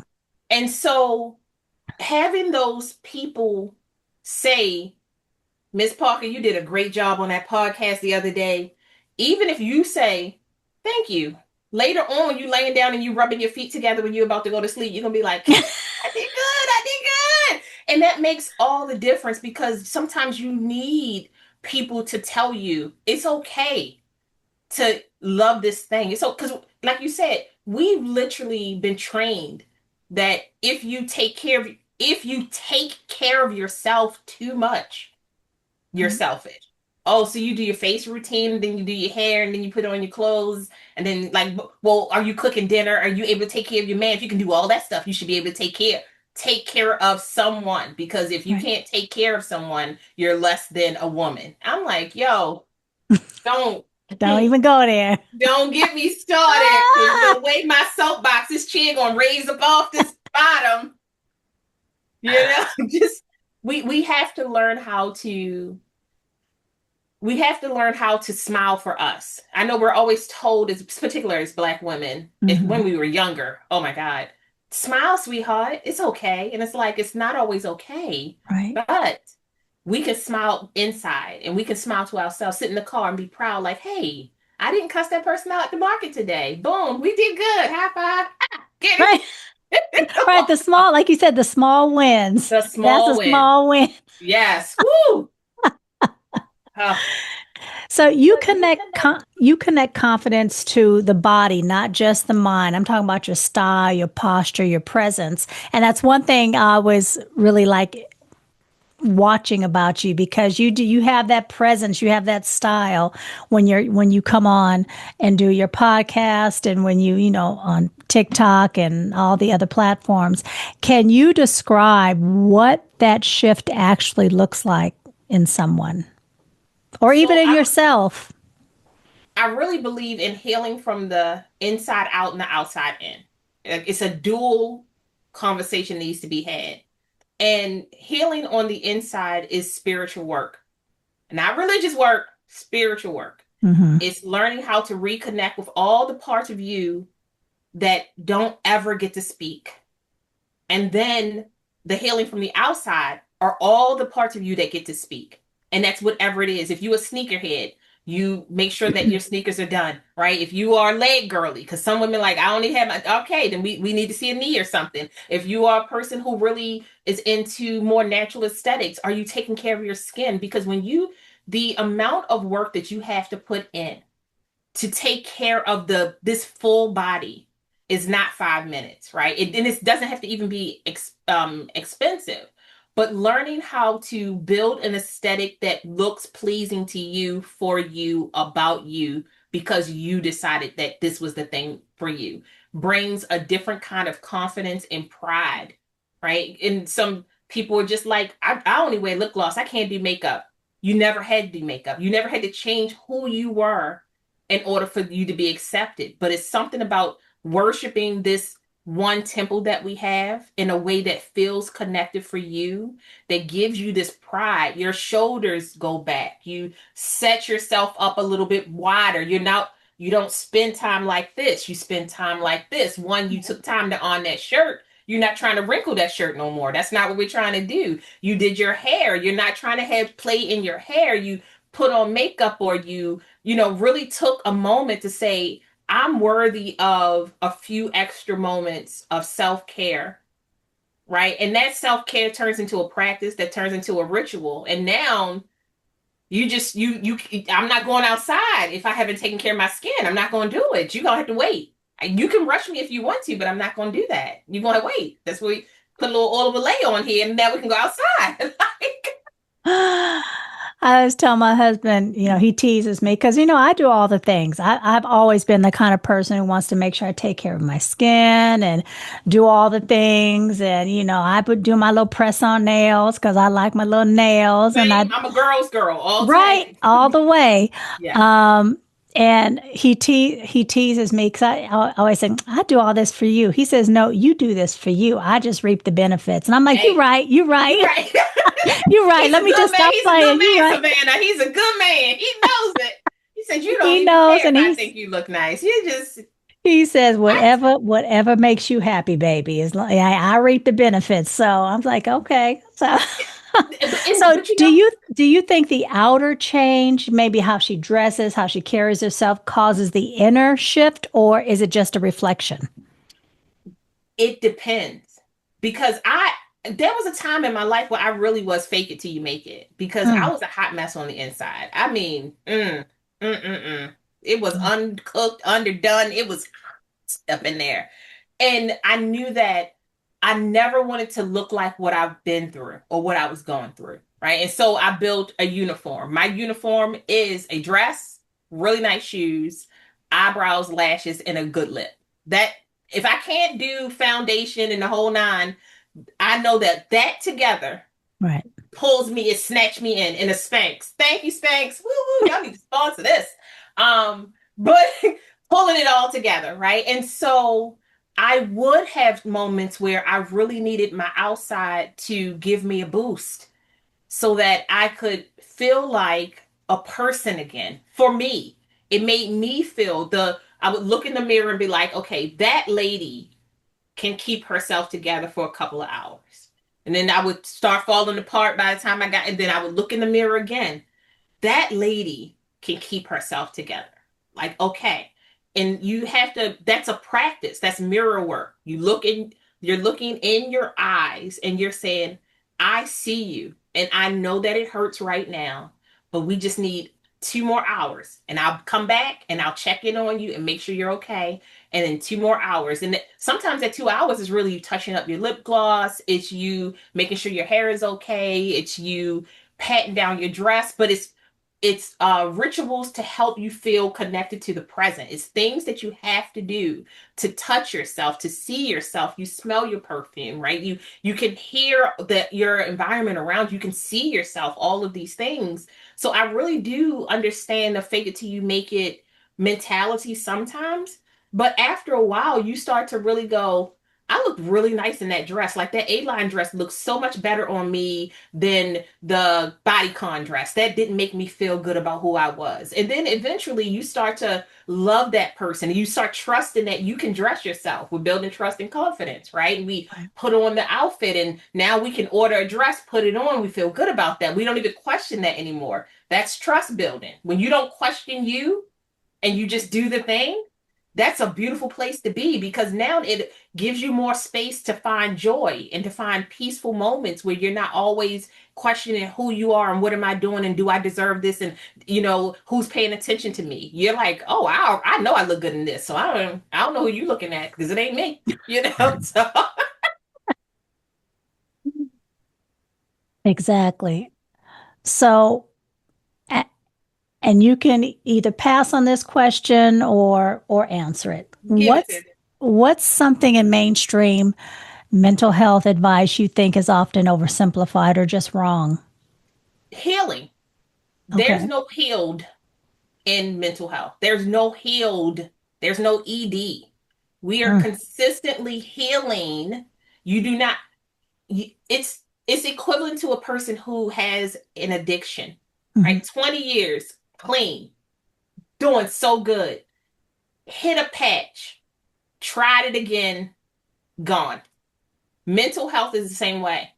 And so having those people say, Miss Parker, you did a great job on that podcast the other day. Even if you say, thank you. Later on, when you laying down and you rubbing your feet together when you're about to go to sleep, you're gonna be like, I did good, I did good. And that makes all the difference because sometimes you need people to tell you it's okay to love this thing. So because like you said, we've literally been trained that if you take care of yourself too much, you're Right. selfish. Oh, so you do your face routine, then you do your hair, and then you put on your clothes, and then like, well, are you cooking dinner? Are you able to take care of your man? If you can do all that stuff, you should be able to take care of someone because if you Right. can't take care of someone, you're less than a woman. I'm like, yo, don't Don't even go there. don't get me started. There's no way my soapbox, this chair gonna raise up off this bottom. You know, just we have to learn how to we have to learn how to smile for us. I know we're always told, as particular as Black women, if Hmm. when we were younger, oh my God, smile, sweetheart, it's okay. And it's like it's not always okay, Right. but we can smile inside and we can smile to ourselves, sit in the car and be proud, like, hey, I didn't cuss that person out at the market today. Boom, we did good. High five. Ah, get Right. it? Right. The small, like you said, the small wins. The That's a small win. small win. Yes. Woo. Uh, So you connect confidence to the body, not just the mind. I'm talking about your style, your posture, your presence. And that's one thing I was really like watching about you because you have that presence, you have that style when you come on and do your podcast and when you know on TikTok and all the other platforms. Can you describe what that shift actually looks like in someone or even so in I yourself? I really believe in healing from the inside out and the outside in. It's a dual conversation needs to be had. And healing on the inside is spiritual work, not religious work, spiritual work. Hmm. It's learning how to reconnect with all the parts of you that don't ever get to speak. And then the healing from the outside are all the parts of you that get to speak. And that's whatever it is. If you a sneakerhead, you make sure that your sneakers are done, right? If you are leg girly, because some women like, I only have my, okay, then we need to see a knee or something. If you are a person who really is into more natural aesthetics, are you taking care of your skin? Because the amount of work that you have to put in to take care of this full body is not 5 minutes, right? And it doesn't have to even be expensive, but learning how to build an aesthetic that looks pleasing to you, for you, about you, because you decided that this was the thing for you, brings a different kind of confidence and pride, right? And some people are just like, I only wear lip gloss. I can't do makeup. You never had to do makeup. You never had to change who you were in order for you to be accepted. But it's something about worshiping this one temple that we have in a way that feels connected for you, that gives you this pride. Your shoulders go back. You set yourself up a little bit wider. You don't spend time like this. You spend time like this. One, you took time to on that shirt. You're not trying to wrinkle that shirt no more. That's not what we're trying to do. You did your hair. You're not trying to have play in your hair. You put on makeup, or really took a moment to say, I'm worthy of a few extra moments of self care, right? And that self care turns into a practice that turns into a ritual. And now you just, I'm not going outside if I haven't taken care of my skin. I'm not going to do it. You're going to have to wait. You can rush me if you want to, but I'm not going to do that. You're going to wait. That's where we put a little oil of Olay on here, and now we can go outside. Like, I always tell my husband, he teases me because, I do all the things. I've always been the kind of person who wants to make sure I take care of my skin and do all the things. And, I would do my little press on nails because I like my little nails. And same. I'm a girl's girl all right, day. all the way. Yeah. Um, and he teases me because I always say, I do all this for you. He says, no, you do this for you. I just reap the benefits. And I'm like, you're Hey, right. You're you're right. right. You're right. He's Let a me good just man. stop He's a good playing. You're man, right. Savannah. He's a good man. He knows it. He said, you don't He even knows, care if and I think you look nice. You just he says, what? whatever makes you happy, baby. Is like I reap the benefits. So I'm like, okay. So so But do you think the outer change, maybe how she dresses, how she carries herself, causes the inner shift, or is it just a reflection? it depends. Because there was a time in my life where I really was fake it till you make it, because I Mm. was a hot mess on the inside. I mean, it was uncooked, underdone. It was up in there. And I knew that I never wanted to look like what I've been through or what I was going through. Right. And so I built a uniform. My uniform is a dress, really nice shoes, eyebrows, lashes, and a good lip. That if I can't do foundation and the whole nine, I know that that together Right. pulls me, it snatched me in a Spanx. Thank you, Spanx. Woo woo. Y'all need to sponsor this. But pulling it all together, right? And so I would have moments where I really needed my outside to give me a boost so that I could feel like a person again. For me, it made me feel I would look in the mirror and be like, okay, that lady can keep herself together for a couple of hours. And then I would start falling apart by the time and then I would look in the mirror again. That lady can keep herself together. Like, okay. And you have to, that's a practice. That's mirror work. You're looking in your eyes and you're saying, I see you. And I know that it hurts right now, but we just need 2 more hours. And I'll come back and I'll check in on you and make sure you're okay. And then 2 more hours. And sometimes that 2 hours is really you touching up your lip gloss. It's you making sure your hair is okay. It's you patting down your dress, but it's rituals to help you feel connected to the present. It's things that you have to do to touch yourself, to see yourself. You smell your perfume, right? You can hear your environment around you. You can see yourself, all of these things. So I really do understand the fake it till you make it mentality sometimes. But after a while, you start to really go, I look really nice in that dress. Like that A-line dress looks so much better on me than the bodycon dress. That didn't make me feel good about who I was. And then eventually you start to love that person and you start trusting that you can dress yourself. We're building trust and confidence, right? And we Right. put on the outfit and now we can order a dress, put it on. We feel good about that. We don't even question that anymore. That's trust building. When you don't question you and you just do the thing, that's a beautiful place to be because now it gives you more space to find joy and to find peaceful moments where you're not always questioning who you are and what am I doing and do I deserve this and who's paying attention to me. You're like, oh, I know I look good in this, so I don't know who you looking at because it ain't me. So Exactly. So, and you can either pass on this question or answer it. give it to What's something in mainstream mental health advice you think is often oversimplified or just wrong? healing. There's Okay. no healed in mental health. There's no healed. There's no ED. We are Mm, consistently healing. You do not it's equivalent to a person who has an addiction, mhm, right? 20 years clean, doing so good. Hit a patch, tried it again, gone. Mental health is the same way.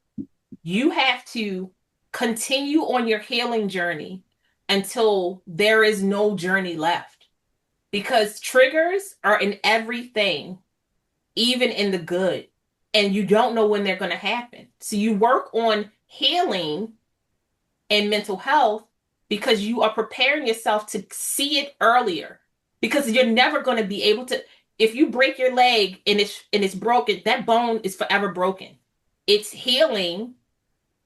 You have to continue on your healing journey until there is no journey left because triggers are in everything, even in the good, and you don't know when they're going to happen. So you work on healing and mental health because you are preparing yourself to see it earlier because you're never going to be able to. If you break your leg and it's broken, that bone is forever broken. It's healing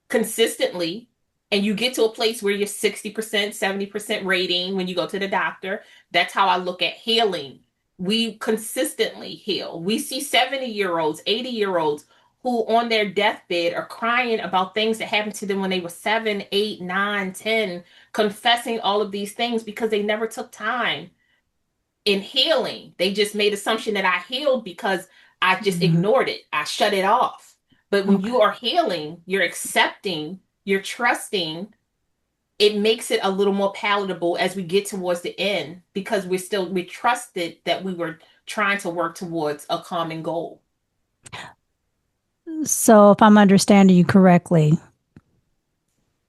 consistently, and you get to a place where you're 60%, 70% rating when you go to the doctor. That's how I look at healing. We consistently heal. We see 70-year-olds, 80-year-olds who on their deathbed are crying about things that happened to them when they were 7, 8, 9, 10, confessing all of these things because they never took time in healing. They just made assumption that I healed because I just mhm. ignored it. I shut it off. But when Okay. you are healing, you're accepting, you're trusting, it makes it a little more palatable as we get towards the end because we trusted that we were trying to work towards a common goal. So, if I'm understanding you correctly,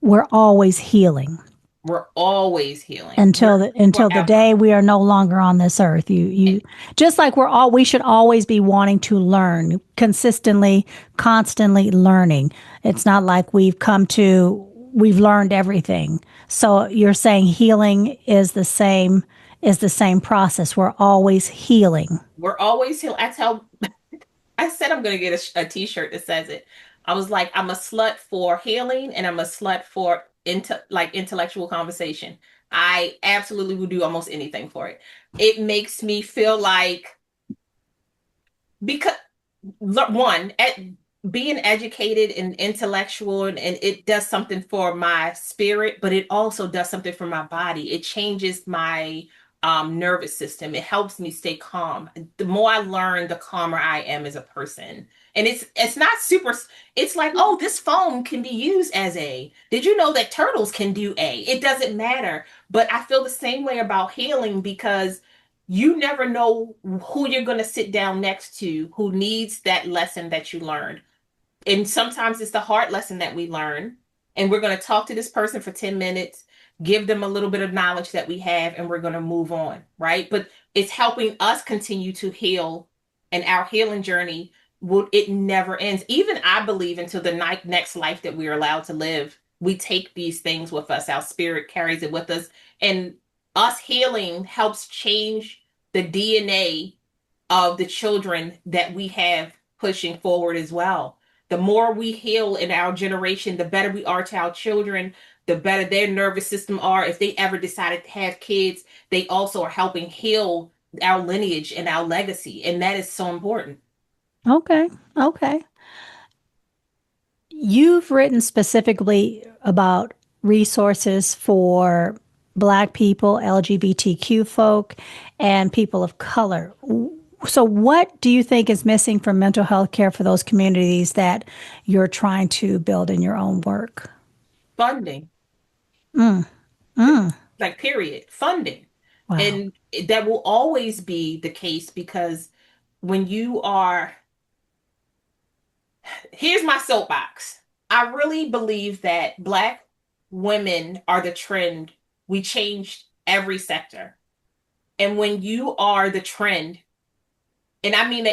we're always healing We're always healing. until We're the forever. day we are no longer on this earth. You just like we should always be wanting to learn consistently, constantly learning. It's not like we've learned everything. So you're saying healing is the same process. We're always healing. We're always healing. I said I'm going to get a t-shirt that says it. I was like, I'm a slut for healing and I'm a slut for intellectual conversation. I absolutely will do almost anything for it. It makes me feel like because one, being educated and intellectual and it does something for my spirit, but it also does something for my body. It changes my nervous system. It helps me stay calm. The more I learn, the calmer I am as a person. And it's not super, it's like, oh, this foam can be used as a, did you know that turtles can do a? It doesn't matter. But I feel the same way about healing because you never know who you're going to sit down next to who needs that lesson that you learned. And sometimes it's the hard lesson that we learn. And we're going to talk to this person for 10 minutes, give them a little bit of knowledge that we have, and we're going to move on, right? But it's helping us continue to heal. And our healing journey, it never ends. Even I believe until the next life that we're allowed to live, we take these things with us. Our spirit carries it with us. And us healing helps change the DNA of the children that we have pushing forward as well. The more we heal in our generation, the better we are to our children, the better their nervous system are. If they ever decided to have kids, they also are helping heal our lineage and our legacy. And that is so important. Okay. Okay. You've written specifically about resources for Black people, LGBTQ folk, and people of color. So, what do you think is missing from mental health care for those communities that you're trying to build in your own work? Funding, Mm, mm, like, period, funding. wow. And that will always be the case because when you are, here's my soapbox. I really believe that Black women are the trend. We changed every sector. And when you are the trend, and I mean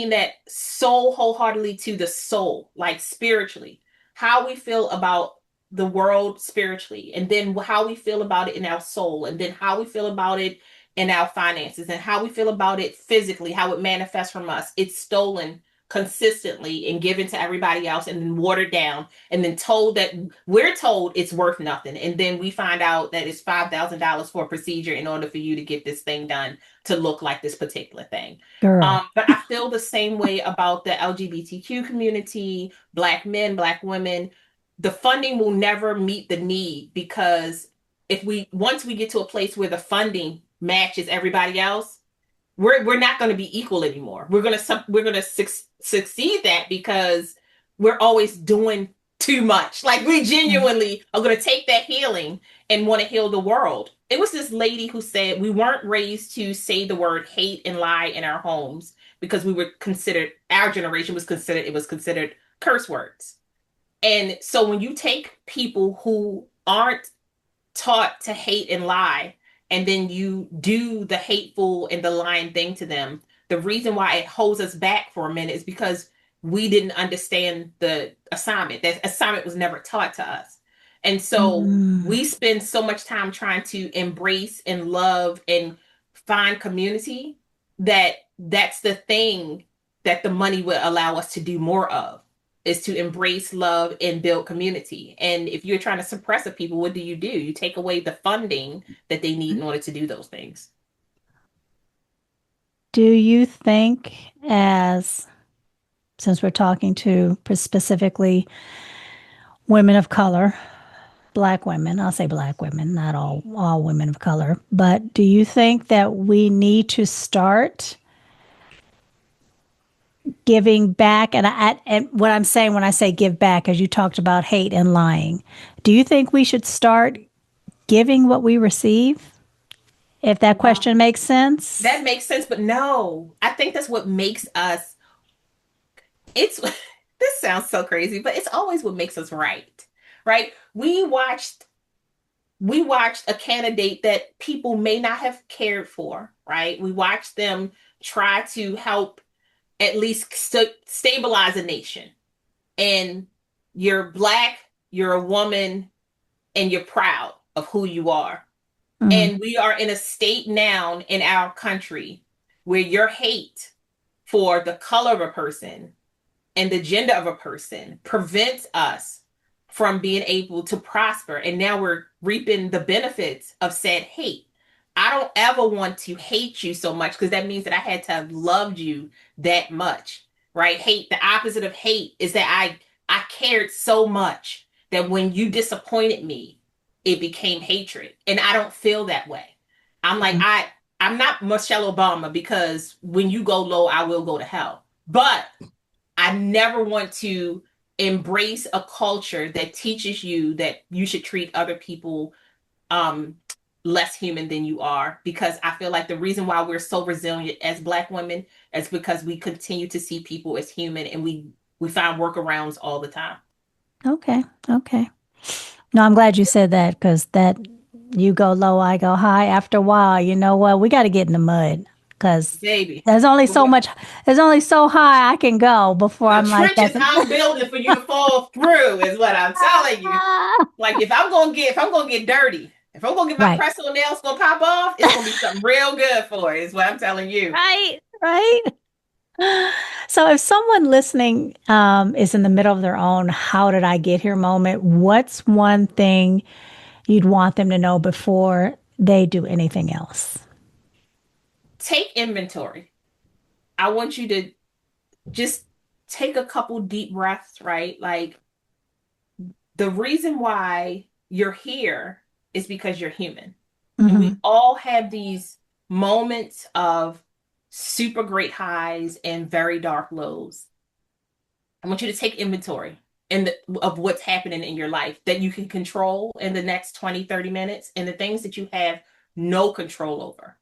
that so wholeheartedly to the soul, like spiritually, how we feel about the world spiritually, and then how we feel about it in our soul, and then how we feel about it in our finances, and how we feel about it physically, how it manifests from us. It's stolen consistently and given to everybody else and then watered down and then told that we're told it's worth nothing, and then we find out that it's $5,000 for a procedure in order for you to get this thing done to look like this particular thing. Girl. But I feel the same way about the LGBTQ community, Black men, Black women. The funding will never meet the need because if we once we get to a place where the funding matches everybody else, we're not going to be equal anymore. We're gonna succeed that because we're always doing too much. Like we genuinely are going to take that healing and want to heal the world. It was this lady who said we weren't raised to say the word hate and lie in our homes because we were considered, our generation was considered, it was considered curse words. And so when you take people who aren't taught to hate and lie, and then you do the hateful and the lying thing to them, the reason why it holds us back for a minute is because we didn't understand the assignment. That assignment was never taught to us. And so Mm, we spend so much time trying to embrace and love and find community that that's the thing that the money will allow us to do more of is to embrace love and build community. And if you're trying to suppress a people, what do? You take away the funding that they need in order to do those things. do you think, as since we're talking to specifically women of color, Black women, I'll say Black women, not all women of color, but do you think that we need to start giving back? And what I'm saying when I say give back, as you talked about hate and lying, do you think we should start giving what we receive? If that Wow. question makes sense. That makes sense, but no, I think that's what makes us, it's, this sounds so crazy, but it's always what makes us right, right? We watched a candidate that people may not have cared for, right? We watched them try to help at least stabilize a nation. And you're Black, you're a woman, and you're proud of who you are. Mm, And we are in a state now in our country where your hate for the color of a person and the gender of a person prevents us from being able to prosper. And now we're reaping the benefits of said hate. I don't ever want to hate you so much because that means that I had to have loved you that much, right? Hate, the opposite of hate is that I cared so much that when you disappointed me, it became hatred. And I don't feel that way. I'm like, mm, I'm not Michelle Obama because when you go low, I will go to hell. But I never want to embrace a culture that teaches you that you should treat other people um less human than you are, because I feel like the reason why we're so resilient as Black women is because we continue to see people as human, and we find workarounds all the time. Okay. Okay. No, I'm glad you said that because that you go low, I go high. After a while, you know what? We got to get in the mud because Baby, there's only so what much, there's only so high I can go before the I'm like, trenches that's I'm building for you to fall through is what I'm telling you. Like if I'm gonna get dirty, if I'm gonna get my right, press on nails gonna pop off, it's gonna be something real good for it, is what I'm telling you. right, right. So if someone listening is in the middle of their own "How did I get here" moment, what's one thing you'd want them to know before they do anything else? Take inventory. I want you to just take a couple deep breaths, right? Like, the reason why you're here is because you're human. And we Hmm. all have these moments of super great highs and very dark lows. I want you to take inventory of what's happening in your life that you can control in the next 20, 30 minutes, and the things that you have no control over.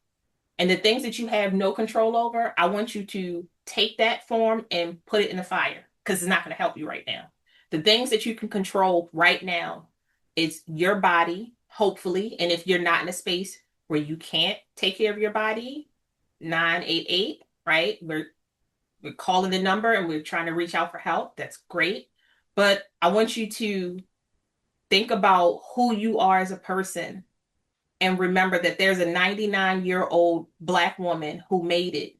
And the things that you have no control over, I want you to take that form and put it in the fire, because it's not going to help you right now. The things that you can control right now is your body, hopefully. And if you're not in a space where you can't take care of your body, 988, right? We're calling the number and we're trying to reach out for help. That's great. But I want you to think about who you are as a person, and remember that there's a 99-year-old Black woman who made it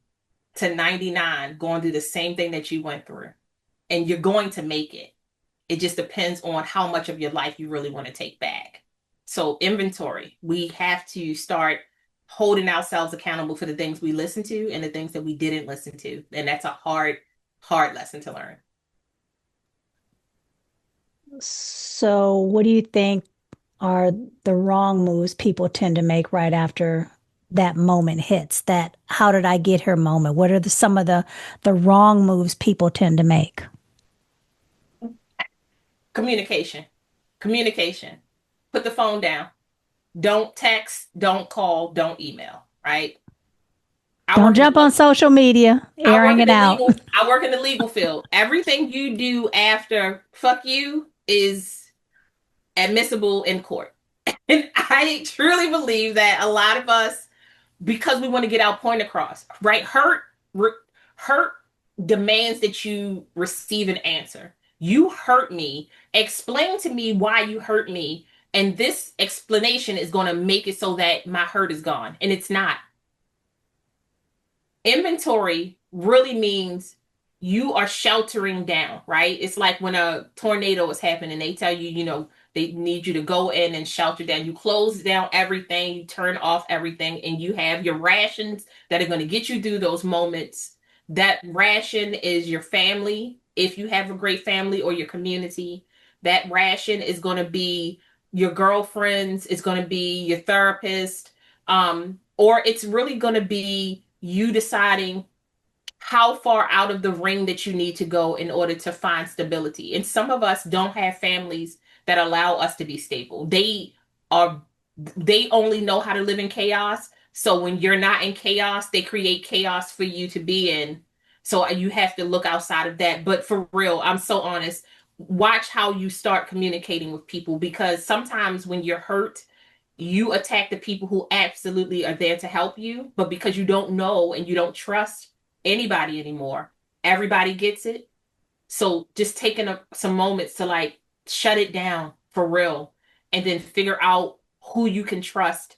to 99 going through the same thing that you went through. And you're going to make it. It just depends on how much of your life you really want to take back. So, inventory. We have to start holding ourselves accountable for the things we listen to and the things that we didn't listen to. And that's a hard, hard lesson to learn. So, what do you think are the wrong moves people tend to make right after that moment hits? That "How did I get here" moment. What are some of the wrong moves people tend to make? Communication. Communication. Put the phone down. Don't text, don't call, don't email, right? I Don't work in jump on social media, I airing work in it the out. legal I work in the legal field. Everything you do after fuck you is admissible in court. And I truly believe that a lot of us, because we want to get our point across, right? Hurt demands that you receive an answer. You hurt me. Explain to me why you hurt me. And this explanation is going to make it so that my hurt is gone. And it's not. Inventory really means you are sheltering down, right? It's like when a tornado is happening, they tell you, they need you to go in and shelter down. You close down everything, you turn off everything, and you have your rations that are going to get you through those moments. That ration is your family, if you have a great family, or your community. That ration is going to be your girlfriends, it's going to be your therapist, or it's really going to be you deciding how far out of the ring that you need to go in order to find stability. And some of us don't have families that allow us to be stable. Are they only know how to live in chaos. So when you're not in chaos, they create chaos for you to be in. So you have to look outside of that. But for real, I'm so honest. Watch how you start communicating with people, because sometimes when you're hurt, you attack the people who absolutely are there to help you, but because you don't know and you don't trust anybody anymore, everybody gets it. So just taking some moments to like shut it down for real, and then figure out who you can trust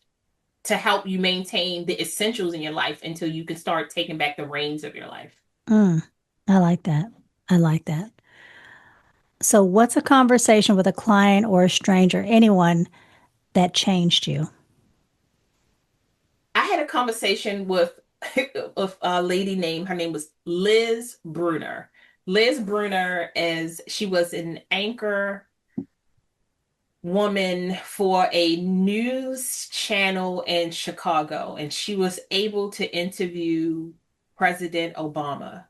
to help you maintain the essentials in your life until you can start taking back the reins of your life. Mm, I like that. I like that. So, what's a conversation with a client or a stranger, anyone that changed you? I had a conversation with with a lady named, her name was Liz Bruner. Liz Bruner, as she was an anchor woman for a news channel in Chicago, and she was able to interview President Obama.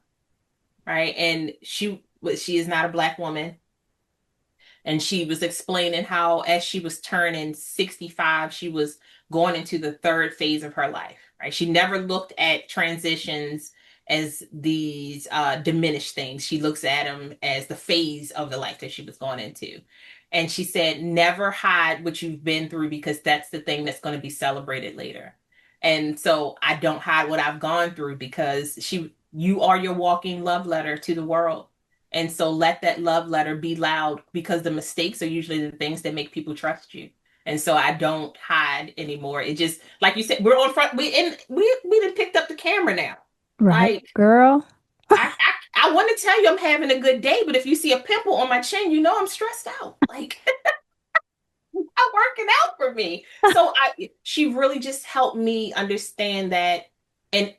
right? And she is not a black woman. And she was explaining how as she was turning 65, she was going into the third phase of her life, right? She never looked at transitions as these diminished things. She looks at them as the phase of the life that she was going into. And she said, never hide what you've been through because that's the thing that's going to be celebrated later. And so I don't hide what I've gone through because you are your walking love letter to the world. And so let that love letter be loud because the mistakes are usually the things that make people trust you. And so I don't hide anymore. It just like you said, we're on front. We done picked up the camera now. Right, Like girl. I want to tell you I'm having a good day, but if you see a pimple on my chin, you know I'm stressed out. Like not working out for me. So she really just helped me understand that, and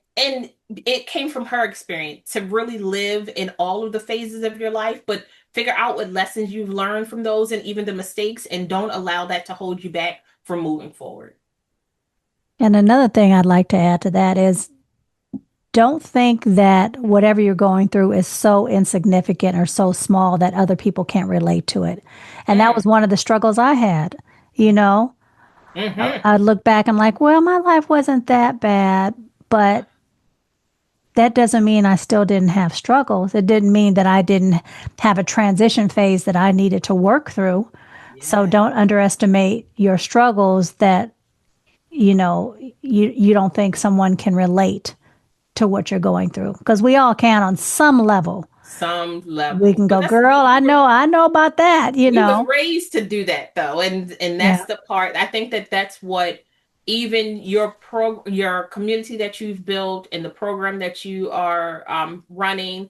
it came from her experience to really live in all of the phases of your life, but figure out what lessons you've learned from those and even the mistakes, and don't allow that to hold you back from moving forward. And another thing I'd like to add to that is don't think that whatever you're going through is so insignificant or so small that other people can't relate to it. And that Mm. was one of the struggles I had. You know, Hmm. I look back, I'm like, well, my life wasn't that bad, but that doesn't mean I still didn't have struggles. It didn't mean that I didn't have a transition phase that I needed to work through. So Yeah. don't underestimate your struggles that, you don't think someone can relate to what you're going through because we all can on some level. Some We level. can But go, that's girl, I know about that, we was raised to do that though, and Yeah, that's the part. I think that that's what even your community that you've built and the program that you are running,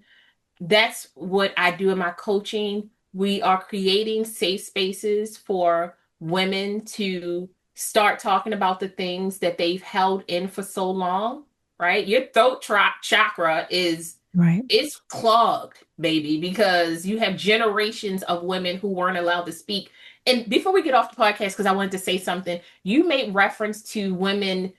that's what I do in my coaching. We are creating safe spaces for women to start talking about the things that they've held in for so long, right? Your chakra is right. it's clogged, baby, because you have generations of women who weren't allowed to speak. And before we get off the podcast, because I wanted to say something, you made reference to women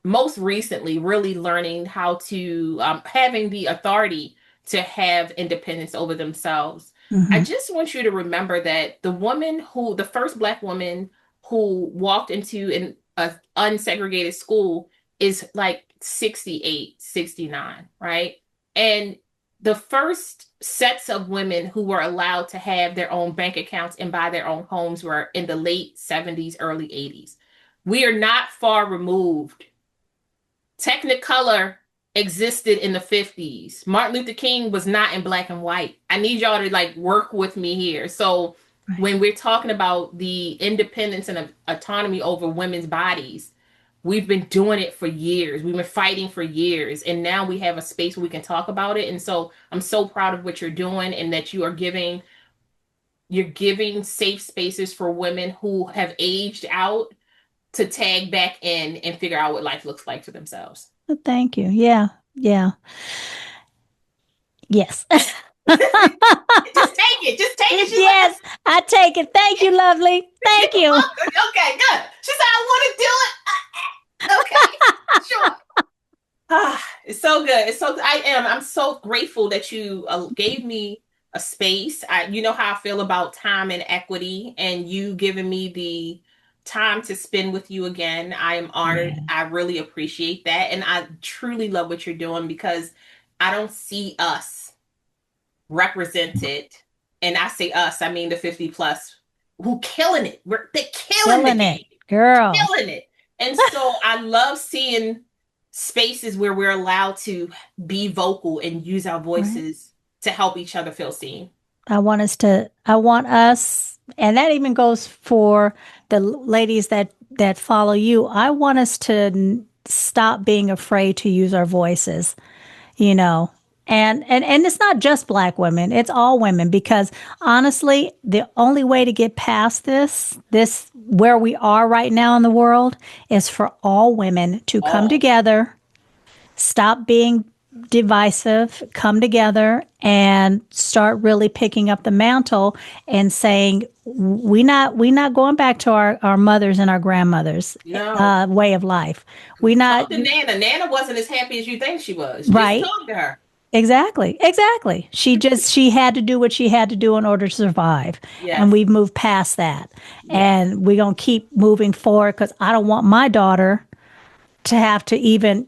most recently really learning how to having the authority to have independence over themselves. I Hmm. just want you to remember that the first black woman who walked into a unsegregated school is like 68, 69, right? And the first sets of women who were allowed to have their own bank accounts and buy their own homes were in the late 70s, early 80s. We are not far removed. Technicolor existed in the 50s. Martin Luther King was not in black and white. I need y'all to like work with me here. So Right. when we're talking about the independence and autonomy over women's bodies, we've been doing it for years. We've been fighting for years. And now we have a space where we can talk about it. And so I'm so proud of what you're doing and that you're giving safe spaces for women who have aged out to tag back in and figure out what life looks like for themselves. Thank you. Yeah. Yeah. Yes. Just take it. Just take it. She's like, Yes, I take it. Thank you, lovely. Thank you. okay, good. She said, I want to do it. Okay, sure. It's so good. It's so I am. I'm so grateful that you gave me a space. You know how I feel about time and equity, and you giving me the time to spend with you again. I am honored. Yeah. I really appreciate that, and I truly love what you're doing because I don't see us represented, and I say us, I mean the 50 plus who killing it. They're killing the Killing it, game, girl. killing it. And so I love seeing spaces where we're allowed to be vocal and use our Right. voices to help each other feel seen. I want us, and that even goes for the ladies that follow you. I want us to stop being afraid to use our voices, you know. And it's not just black women, it's all women because honestly, the only way to get past this where we are right now in the world is for all women to come All. together, stop being divisive, come together and start really picking up the mantle and saying we not going back to our mothers and our grandmothers No. way of life. We not Talk to Nana. Nana wasn't as happy as you think she was. Just right. talk to her. Exactly. Exactly. She had to do what she had to do in order to survive. And Yes. we've moved past that. Yes. And we're going to keep moving forward because I don't want my daughter to have to even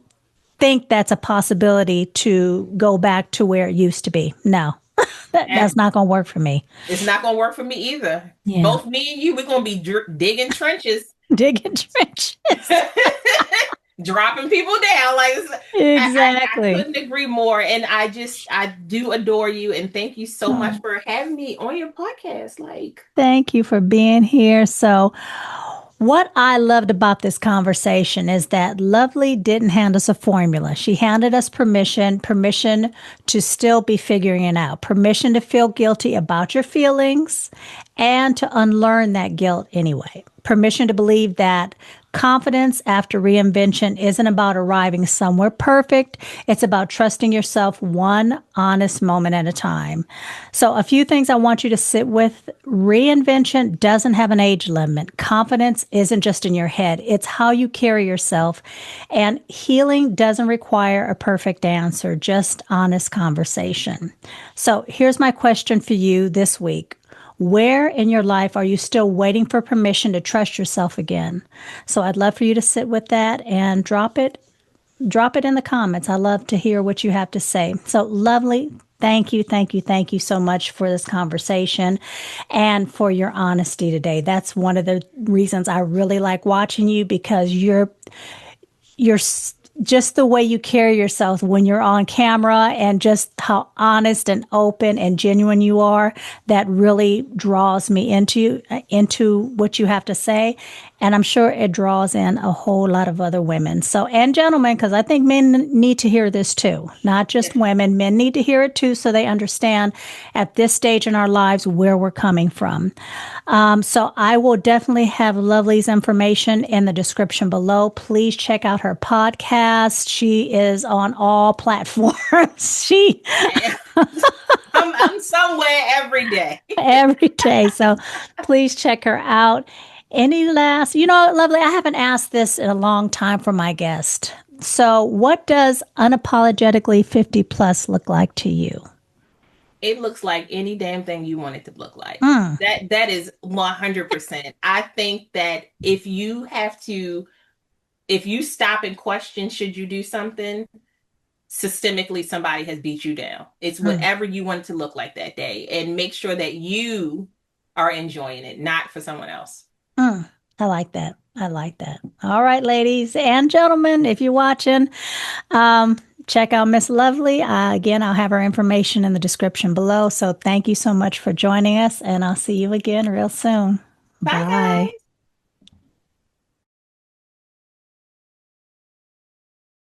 think that's a possibility to go back to where it used to be. No, that's And not going to work for me. it's not going to work for me either. Yeah. Both me and you, we're going to be digging trenches, Digging trenches. dropping people down. I Exactly. couldn't agree more. And I do adore you. And thank you so much Oh, for having me on your podcast. Like, thank you for being here. So, what I loved about this conversation is that Lovely didn't hand us a formula. She handed us permission to still be figuring it out, permission to feel guilty about your feelings and to unlearn that guilt anyway. Permission to believe that confidence after reinvention isn't about arriving somewhere perfect. It's about trusting yourself one honest moment at a time. So, a few things I want you to sit with. Reinvention doesn't have an age limit. Confidence isn't just in your head, it's how you carry yourself. And healing doesn't require a perfect answer, just honest conversation. So, here's my question for you this week. Where in your life are you still waiting for permission to trust yourself again? So I'd love for you to sit with that and drop it in the comments. I love to hear what you have to say. So Lovely, thank you so much for this conversation and for your honesty today. That's one of the reasons I really like watching you because you're just the way you carry yourself when you're on camera and just how honest and open and genuine you are, that really draws me into what you have to say. And I'm sure it draws in a whole lot of other women. So, and gentlemen, because I think men need to hear this too, not just yes. women. Men need to hear it too so they understand at this stage in our lives where we're coming from. So I will definitely have Lovely's information in the description below. Please check out her podcast. She is on all platforms. She I'm somewhere every day. every day. So please check her out. Any last, Lovely, I haven't asked this in a long time for my guest. So what does unapologetically 50 plus look like to you? It looks like any damn thing you want it to look like. Mm, That is 100%. I think that if you stop and question should you do something, systemically somebody has beat you down. It's mm, whatever you want it to look like that day, and make sure that you are enjoying it, not for someone else. mm. I like that. I like that. All right, ladies and gentlemen, if you're watching, Um, check out Miss Lovely. Again, I'll have her information in the description below. So thank you so much for joining us, and I'll see you again real soon. Bye Bye. guys.